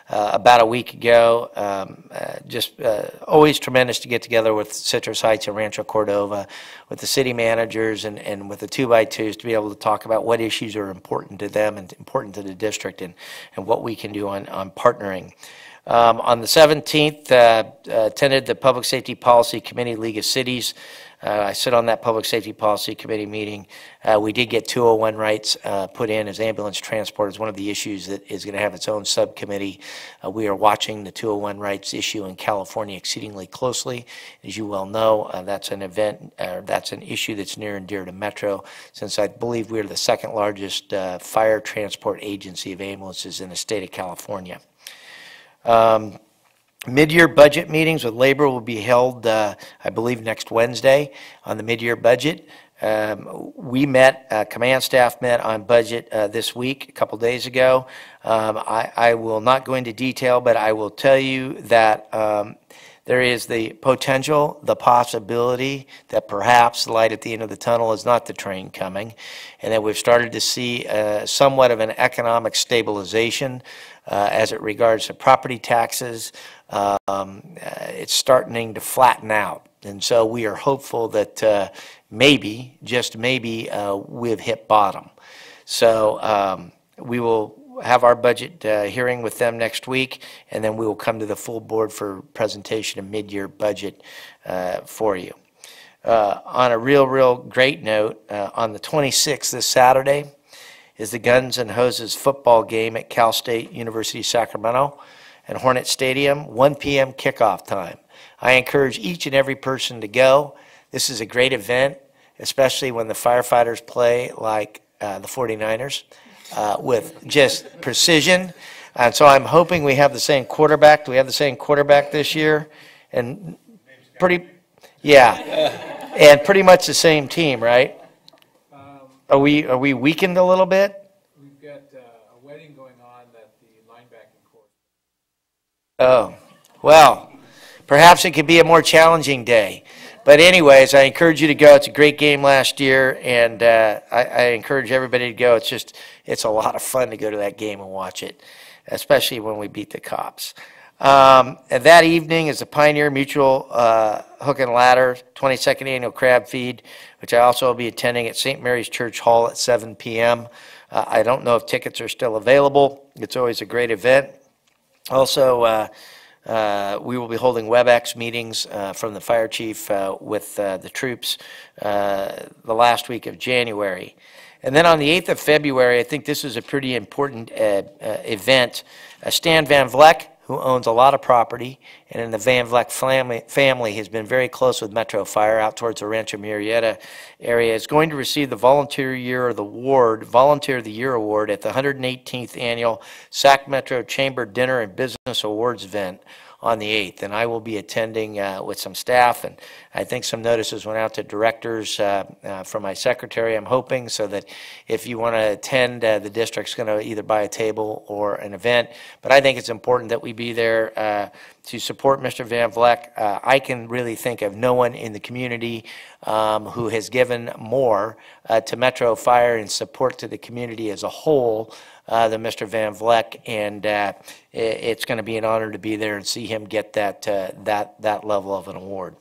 about a week ago. Always tremendous to get together with Citrus Heights and Rancho Cordova, with the city managers and with the 2x2s, to be able to talk about what issues are important to them and important to the district, and what we can do on partnering. On the 17th, attended the Public Safety Policy Committee, League of Cities. I sit on that Public Safety Policy Committee meeting. We did get 201 rights put in as ambulance transport as one of the issues that is going to have its own subcommittee. We are watching the 201 rights issue in California exceedingly closely. As you well know, that's an issue that's near and dear to Metro, since I believe we are the second largest fire transport agency of ambulances in the state of California. Mid-year budget meetings with labor will be held, I believe, next Wednesday on the mid-year budget. We met, command staff met on budget this week, a couple days ago. I will not go into detail, but I will tell you that there is the potential, the possibility that perhaps the light at the end of the tunnel is not the train coming, and that we've started to see somewhat of an economic stabilization as it regards to property taxes. It's starting to flatten out, and so we are hopeful that maybe, just maybe, we've hit bottom. So we will have our budget hearing with them next week, and then we will come to the full board for presentation of mid-year budget for you. On a real great note, on the 26th, this Saturday, is the Guns and Hoses football game at Cal State University Sacramento and Hornet Stadium, 1 p.m. kickoff time. I encourage each and every person to go. This is a great event, especially when the firefighters play like the 49ers with just precision. And so I'm hoping we have the same quarterback. Do we have the same quarterback this year? And yeah, and pretty much the same team, right? Are we weakened a little bit? We've got a wedding going on at the linebacking court. Oh, well, perhaps it could be a more challenging day. But anyways, I encourage you to go. It's a great game last year, and I encourage everybody to go. It's a lot of fun to go to that game and watch it, especially when we beat the Cops. And that evening is the Pioneer Mutual Hook and Ladder 22nd Annual Crab Feed, which I also will be attending at St. Mary's Church Hall at 7 p.m. I don't know if tickets are still available. It's always a great event. Also, we will be holding WebEx meetings from the fire chief with the troops the last week of January. And then on the 8th of February, I think this is a pretty important event. Stan Van Vleck, who owns a lot of property, and in the Van Vleck family has been very close with Metro Fire out towards the Rancho Murrieta area, is going to receive the Volunteer of the Year Award at the 118th Annual Sac Metro Chamber Dinner and Business Awards event on the 8th. And I will be attending with some staff, and I think some notices went out to directors from my secretary, I'm hoping, so that if you want to attend, the district's going to either buy a table or an event. But I think it's important that we be there to support Mr. Van Vleck. I can really think of no one in the community who has given more to Metro Fire and support to the community as a whole than Mr. Van Vleck, and it's going to be an honor to be there and see him get that level of an award.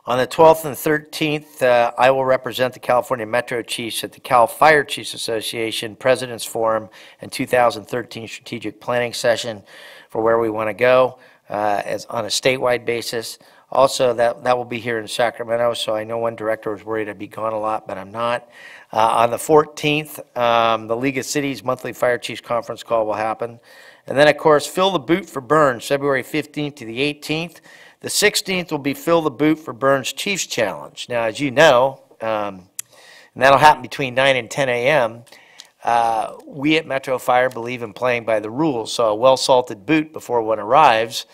On the 12th and 13th, I will represent the California Metro Chiefs at the Cal Fire Chiefs Association President's Forum and 2013 Strategic Planning Session for where we want to go as on a statewide basis. Also, that will be here in Sacramento, so I know one director was worried I'd be gone a lot, but I'm not. On the 14th, the League of Cities monthly Fire Chiefs Conference call will happen. And then, of course, Fill the Boot for Burns, February 15th to the 18th. The 16th will be Fill the Boot for Burns Chiefs Challenge. Now, as you know, and that'll happen between 9 and 10 a.m., we at Metro Fire believe in playing by the rules. So a well-salted boot before one arrives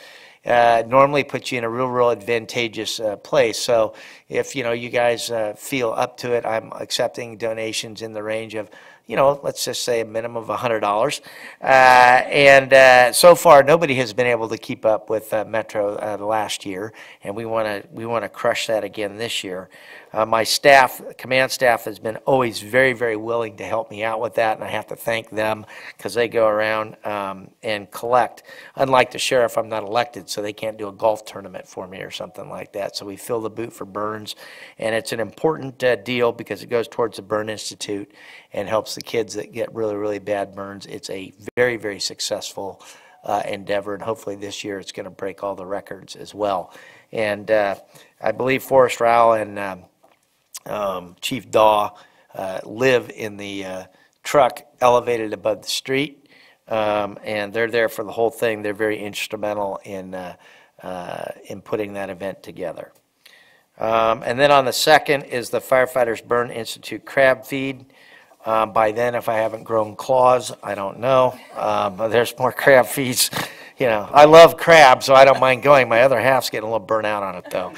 normally puts you in a real advantageous place. So if, you guys feel up to it, I'm accepting donations in the range of, let's just say a minimum of $100. And so far, nobody has been able to keep up with Metro the last year, and we want to crush that again this year. My staff, command staff, has been always very willing to help me out with that, and I have to thank them because they go around and collect. Unlike the sheriff, I'm not elected, so they can't do a golf tournament for me or something like that. So we fill the boot for Burns, and it's an important deal because it goes towards the Burn Institute and helps the kids that get really bad burns. It's a very successful endeavor, and hopefully this year it's going to break all the records as well. And I believe Forrest Rowell and Chief Daw live in the truck elevated above the street, and they're there for the whole thing. They're very instrumental in putting that event together. And then on the 2nd is the Firefighters Burn Institute Crab Feed. By then, if I haven't grown claws, I don't know. There's more crab feeds. I love crab, so I don't mind going. My other half's getting a little burnt out on it, though,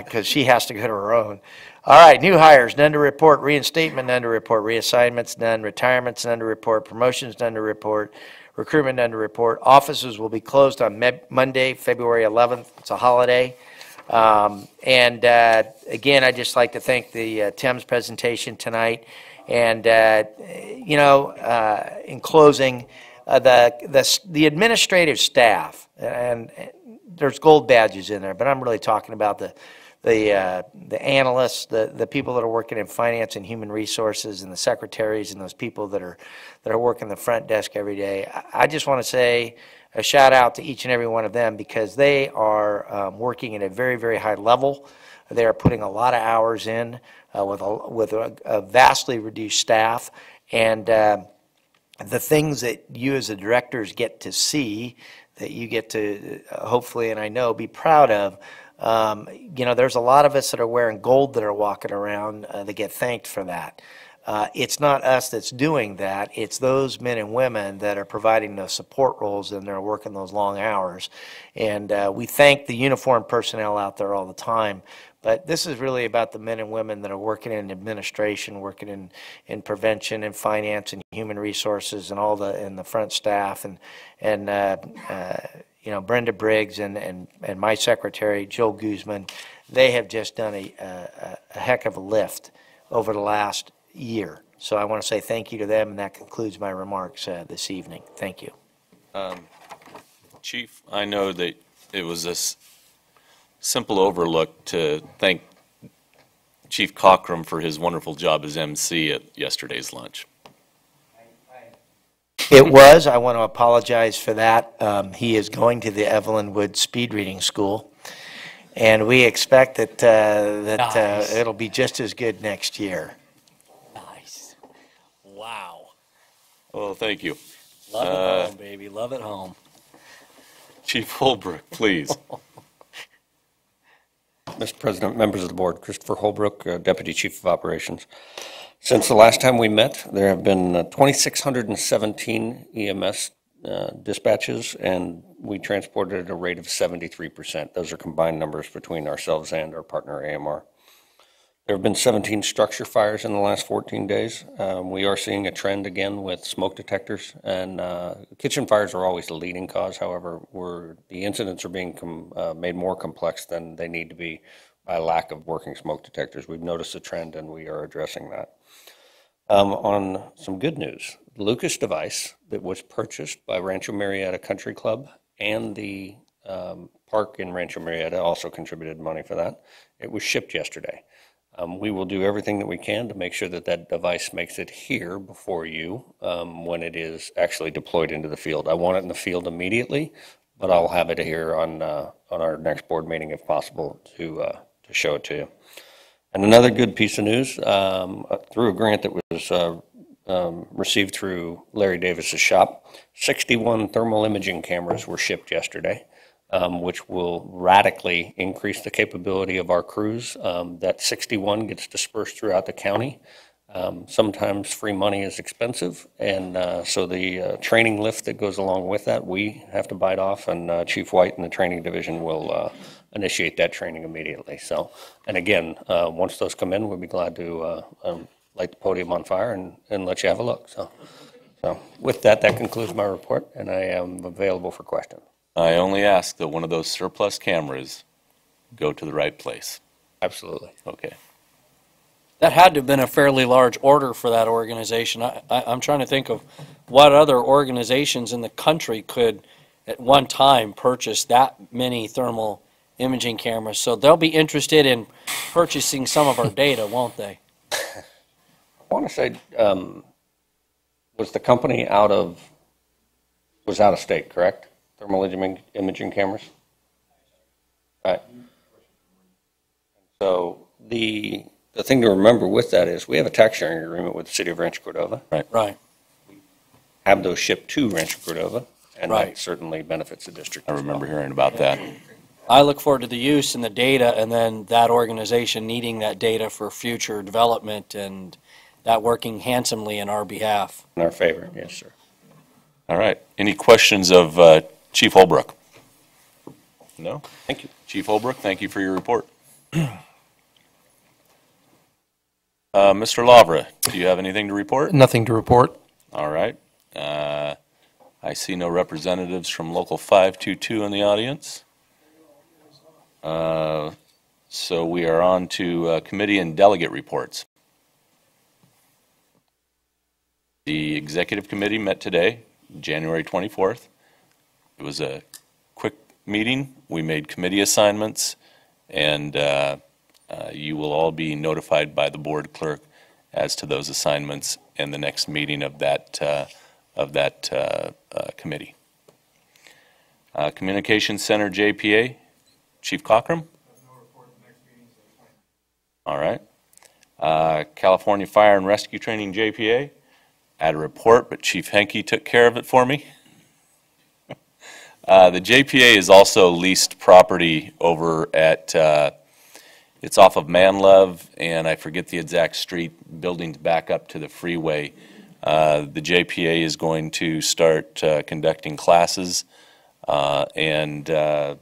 because she has to go to her own. All right, new hires, none to report. Reinstatement, none to report. Reassignments, none. Retirements, none to report. Promotions, none to report. Recruitment, none to report. Offices will be closed on Monday, February 11th. It's a holiday. And again, I'd just like to thank the Thames presentation tonight. And, in closing, the administrative staff, and there's gold badges in there, but I'm really talking about the analysts, the people that are working in finance and human resources, and the secretaries, and those people that are working the front desk every day. I just want to say a shout out to each and every one of them because they are working at a very high level. They are putting a lot of hours in with a vastly reduced staff, and the things that you as the directors get to see, that you get to hopefully, and I know, be proud of. There's a lot of us that are wearing gold that are walking around that get thanked for that. It's not us that's doing that. It's those men and women that are providing those support roles and they're working those long hours. And we thank the uniformed personnel out there all the time. But this is really about the men and women that are working in administration, working in prevention and finance and human resources and all the front staff and you know, Brenda Briggs and my secretary, Jill Guzman. They have just done a heck of a lift over the last year. So I want to say thank you to them, and that concludes my remarks this evening. Thank you. Chief, I know that it was a simple overlook to thank Chief Cockrum for his wonderful job as MC at yesterday's lunch. It was. I want to apologize for that. He is going to the Evelyn Wood Speed Reading School, and we expect that Nice. it'll be just as good next year. Nice. Wow. Well, thank you. Love it home, baby. Love it home. Chief Holbrook, please. Mr. President, members of the board, Christopher Holbrook, Deputy Chief of Operations. Since the last time we met, there have been 2,617 EMS dispatches, and we transported at a rate of 73%. Those are combined numbers between ourselves and our partner AMR. There have been 17 structure fires in the last 14 days. We are seeing a trend again with smoke detectors, and kitchen fires are always the leading cause. However, the incidents are being made more complex than they need to be by lack of working smoke detectors. We've noticed a trend, and we are addressing that. On some good news, the Lucas device that was purchased by Rancho Marietta Country Club and the park in Rancho Marietta also contributed money for that. It was shipped yesterday. We will do everything that we can to make sure that that device makes it here before you when it is actually deployed into the field. I want it in the field immediately, but I'll have it here on our next board meeting if possible to show it to you. And another good piece of news, through a grant that was received through Larry Davis's shop, 61 thermal imaging cameras were shipped yesterday. Which will radically increase the capability of our crews. That 61 gets dispersed throughout the county. Sometimes free money is expensive, and so the training lift that goes along with that, we have to bite off, and Chief White and the training division will initiate that training immediately. So, and again, once those come in, we'll be glad to light the podium on fire and let you have a look. So with that, that concludes my report, and I am available for questions. I only ask that one of those surplus cameras go to the right place. Absolutely. Okay. That had to have been a fairly large order for that organization. I'm trying to think of what other organizations in the country could at one time purchase that many thermal imaging cameras. So they'll be interested in purchasing some of our data, won't they? I want to say, was the company out of state, correct? Thermal imaging cameras? Right. So the thing to remember with that is we have a tax sharing agreement with the city of Rancho Cordova. Right. Right. Have those shipped to Rancho Cordova, and Right. that certainly benefits the district. I remember hearing about that. I look forward to the use and the data, and then that organization needing that data for future development, and that working handsomely in our behalf. In our favor, yes, sir. All right. Any questions of Chief Holbrook? No? Thank you. Chief Holbrook, thank you for your report. Mr. Lavra, do you have anything to report? Nothing to report. All right. I see no representatives from Local 522 in the audience. So we are on to committee and delegate reports. The executive committee met today, January 24th. It was a quick meeting. We made committee assignments, and you will all be notified by the board clerk as to those assignments and the next meeting of that committee. Communications Center JPA, Chief Cockrum? All right. California Fire and Rescue Training JPA, I had a report, but Chief Henke took care of it for me. The JPA is also leased property over at, It's off of Manlove, and I forget the exact street, buildings back up to the freeway. The JPA is going to start conducting classes, and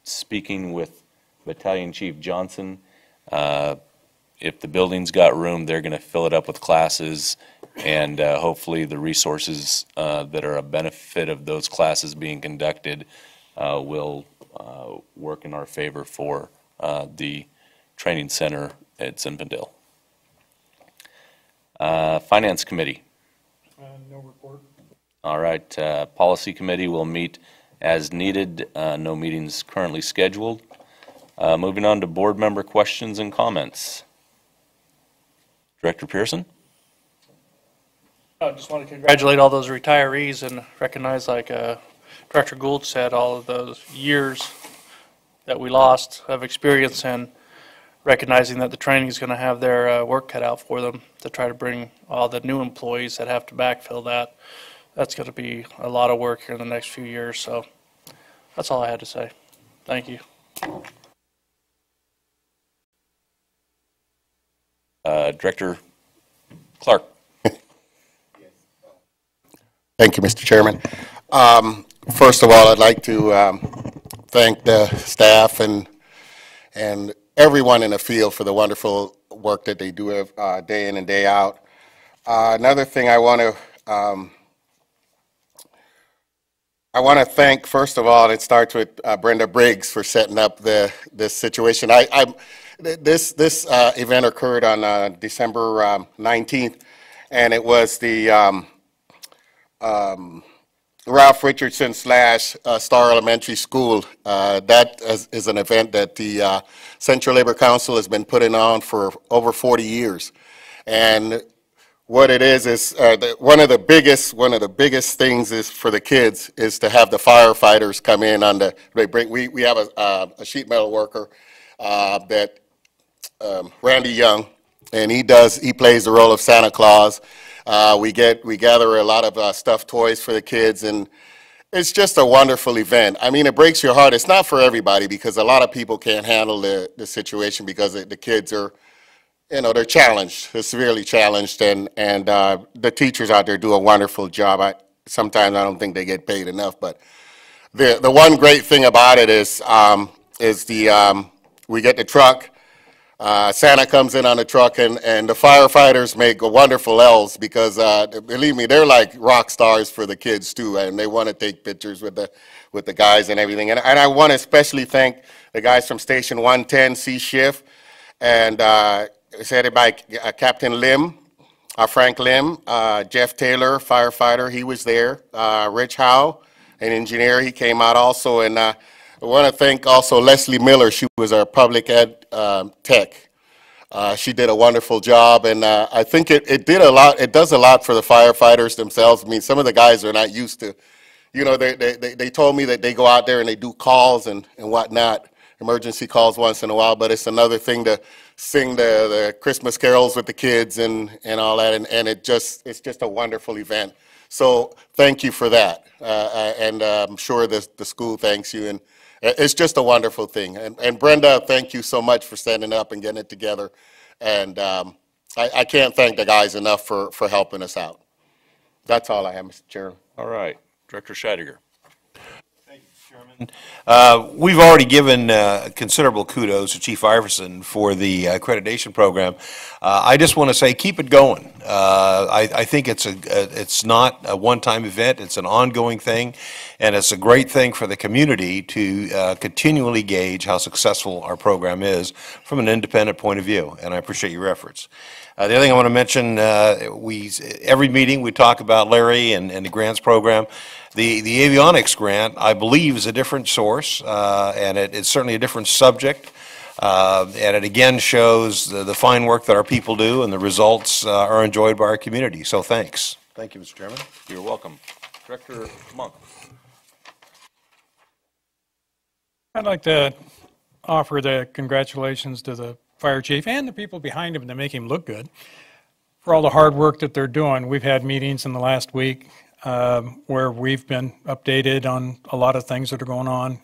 speaking with Battalion Chief Johnson, if the building's got room, they're going to fill it up with classes, and hopefully the resources that are a benefit of those classes being conducted will work in our favor for the training center at Zinfandel. Finance Committee. No report. All right. Policy Committee will meet as needed. No meetings currently scheduled. Moving on to board member questions and comments. Director Pearson? I just want to congratulate all those retirees and recognize, like Director Gould said, all of those years that we lost of experience, and recognizing that the training is going to have their work cut out for them to try to bring all the new employees that have to backfill that. That's going to be a lot of work here in the next few years. So that's all I had to say. Thank you. Director Clark. Thank you, Mr. Chairman. First of all, I'd like to thank the staff and everyone in the field for the wonderful work that they do day in and day out. Another thing I want to thank, first of all, it starts with Brenda Briggs for setting up this situation. This event occurred on December 19th, and it was the Ralph Richardson / Star Elementary School. That is an event that the Central Labor Council has been putting on for over 40 years. And what it is one of the biggest things is for the kids is to have the firefighters come in on the, we have a sheet metal worker that Randy Young, and he plays the role of Santa Claus. We gather a lot of stuffed toys for the kids, and it's just a wonderful event. I mean, it breaks your heart. It's not for everybody because a lot of people can't handle the situation because the kids are, they're challenged, they're severely challenged, and the teachers out there do a wonderful job. Sometimes I don't think they get paid enough, but the one great thing about it is we get the truck. Santa comes in on the truck, and the firefighters make wonderful L's because, believe me, they're like rock stars for the kids too, and they want to take pictures with the guys and everything. And I want to especially thank the guys from Station 110 C Shift, and it's headed by Captain Lim, Frank Lim, Jeff Taylor, firefighter, he was there, Rich Howe, an engineer, he came out also, and I want to thank also Leslie Miller. She was our public ed tech. She did a wonderful job, and I think it does a lot for the firefighters themselves. I mean, some of the guys are not used to, they told me that they go out there and they do calls and whatnot, emergency calls once in a while, but it's another thing to sing the Christmas carols with the kids and all that, and it's just a wonderful event. So thank you for that, and I'm sure the school thanks you, and it's just a wonderful thing. And Brenda, thank you so much for setting up and getting it together. And I can't thank the guys enough for helping us out. That's all I have, Mr. Chairman. All right. Director Scheidegger. Thank you, Chairman. We've already given considerable kudos to Chief Iverson for the accreditation program. I just want to say keep it going. I think it's not a one-time event. It's an ongoing thing, and it's a great thing for the community to continually gauge how successful our program is from an independent point of view, and I appreciate your efforts. The other thing I want to mention, every meeting we talk about Larry and the grants program. The avionics grant, I believe, is a different source, and it's certainly a different subject. And it again shows the fine work that our people do, and the results are enjoyed by our community. So thanks. Thank you, Mr. Chairman. You're welcome. Director Monk. I'd like to offer the congratulations to the fire chief and the people behind him to make him look good for all the hard work that they're doing. We've had meetings in the last week where we've been updated on a lot of things that are going on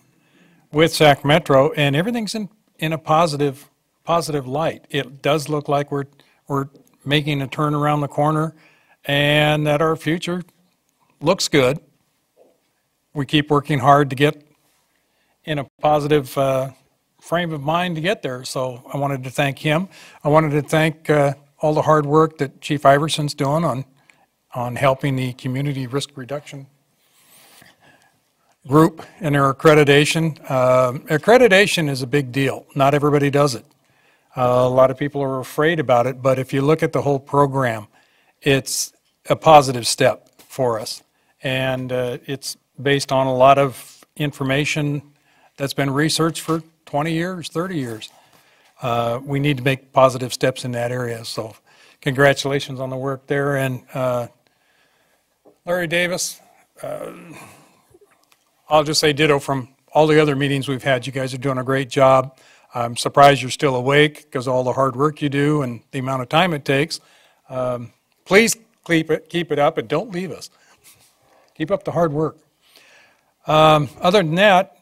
with Sac Metro, and everything's in a positive light. It does look like we're making a turn around the corner and that our future looks good. We keep working hard to get in a positive frame of mind to get there. So I wanted to thank him. I wanted to thank all the hard work that Chief Iverson's doing on helping the community risk reduction group in their accreditation. Accreditation is a big deal. Not everybody does it. A lot of people are afraid about it, but if you look at the whole program, it's a positive step for us. And it's based on a lot of information that's been researched for 20 years, 30 years. We need to make positive steps in that area. So congratulations on the work there. And Larry Davis, I'll just say ditto from all the other meetings we've had. You guys are doing a great job. I'm surprised you're still awake because of all the hard work you do and the amount of time it takes. Please keep it up and don't leave us. Keep up the hard work. Other than that,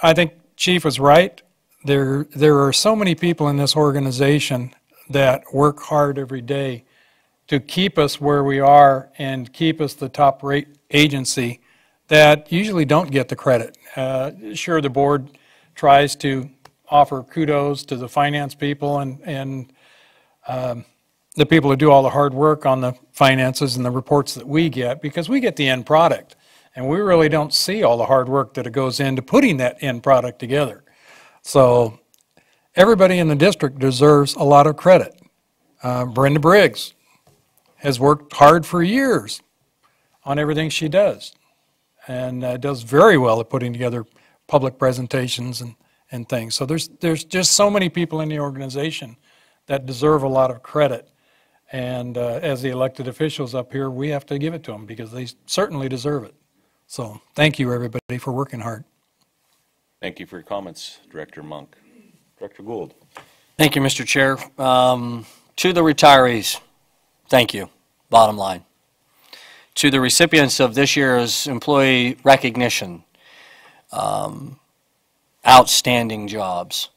I think Chief was right. There are so many people in this organization that work hard every day to keep us where we are and keep us the top rate agency that usually don't get the credit. Sure, the board tries to offer kudos to the finance people and the people who do all the hard work on the finances and the reports that we get, because we get the end product. And we really don't see all the hard work that it goes into putting that end product together. So everybody in the district deserves a lot of credit. Brenda Briggs has worked hard for years on everything she does and does very well at putting together public presentations and things. So there's just so many people in the organization that deserve a lot of credit. And as the elected officials up here, we have to give it to them because they certainly deserve it. So thank you, everybody, for working hard. Thank you for your comments, Director Monk. Director Gould. Thank you, Mr. Chair. To the retirees, thank you, bottom line. To the recipients of this year's employee recognition, outstanding jobs.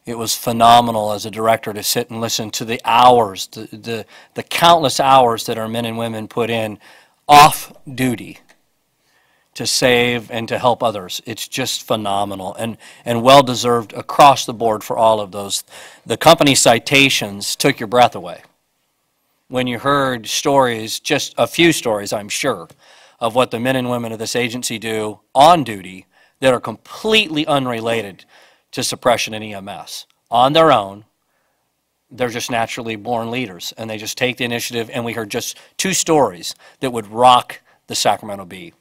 It was phenomenal as a director to sit and listen to the hours, the countless hours that our men and women put in off duty to save and to help others. It's just phenomenal and well-deserved across the board for all of those. The company citations took your breath away when you heard stories, just a few stories, I'm sure, of what the men and women of this agency do on duty that are completely unrelated to suppression and EMS. On their own, they're just naturally born leaders, and they just take the initiative, and we heard just 2 stories that would rock the Sacramento Bee.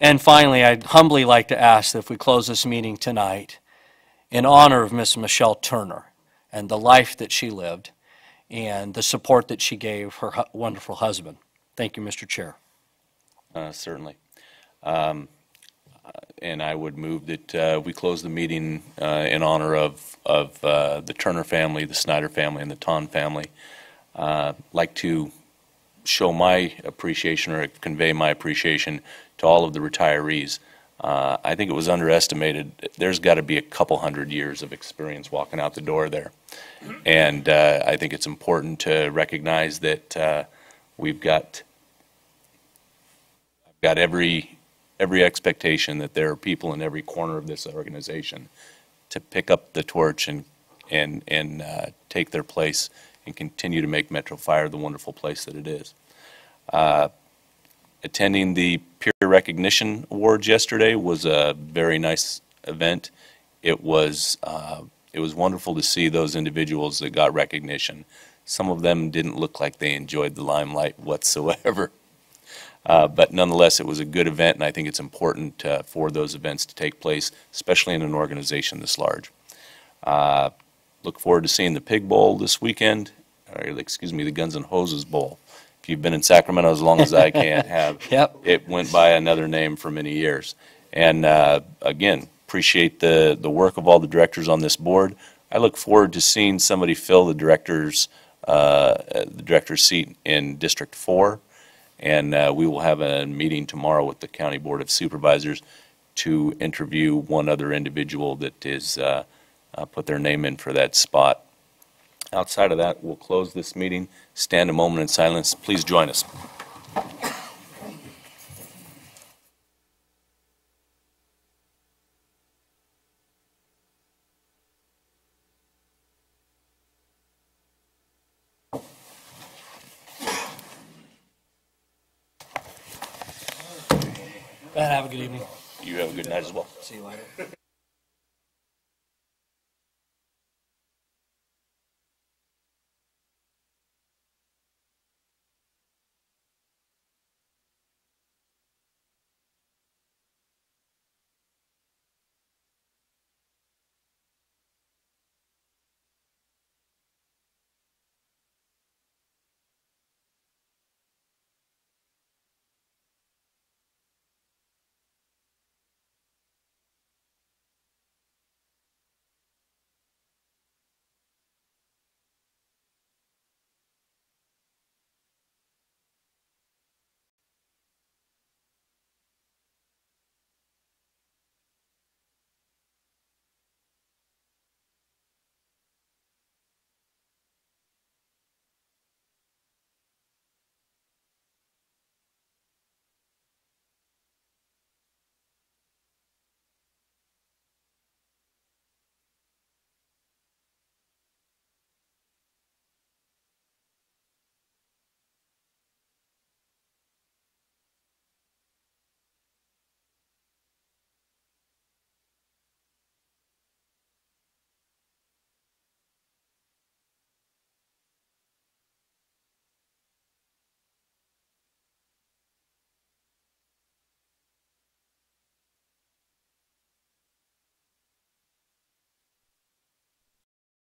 And finally, I'd humbly like to ask that if we close this meeting tonight in honor of Miss Michelle Turner and the life that she lived and the support that she gave her wonderful husband. Thank you, Mr. Chair. Certainly. And I would move that we close the meeting in honor of the Turner family, the Snyder family, and the Ton family. Like to show my appreciation or convey my appreciation to all of the retirees. I think it was underestimated. There's got to be a couple hundred years of experience walking out the door there. And I think it's important to recognize that we've got every expectation that there are people in every corner of this organization to pick up the torch and take their place and continue to make Metro Fire the wonderful place that it is. Attending the Peer Recognition Awards yesterday was a very nice event. It was wonderful to see those individuals that got recognition. Some of them didn't look like they enjoyed the limelight whatsoever. But nonetheless, it was a good event, and I think it's important for those events to take place, especially in an organization this large. Look forward to seeing the Pig Bowl this weekend, or excuse me, the Guns N' Hoses Bowl. If you've been in Sacramento as long as I can have, Yep. It went by another name for many years. And again, appreciate the work of all the directors on this board. I look forward to seeing somebody fill the director's seat in District 4. And we will have a meeting tomorrow with the County Board of Supervisors to interview one other individual that is put their name in for that spot. Outside of that, we'll close this meeting. Stand a moment in silence. Please join us. Have a good evening. You have a good night as well. See you later.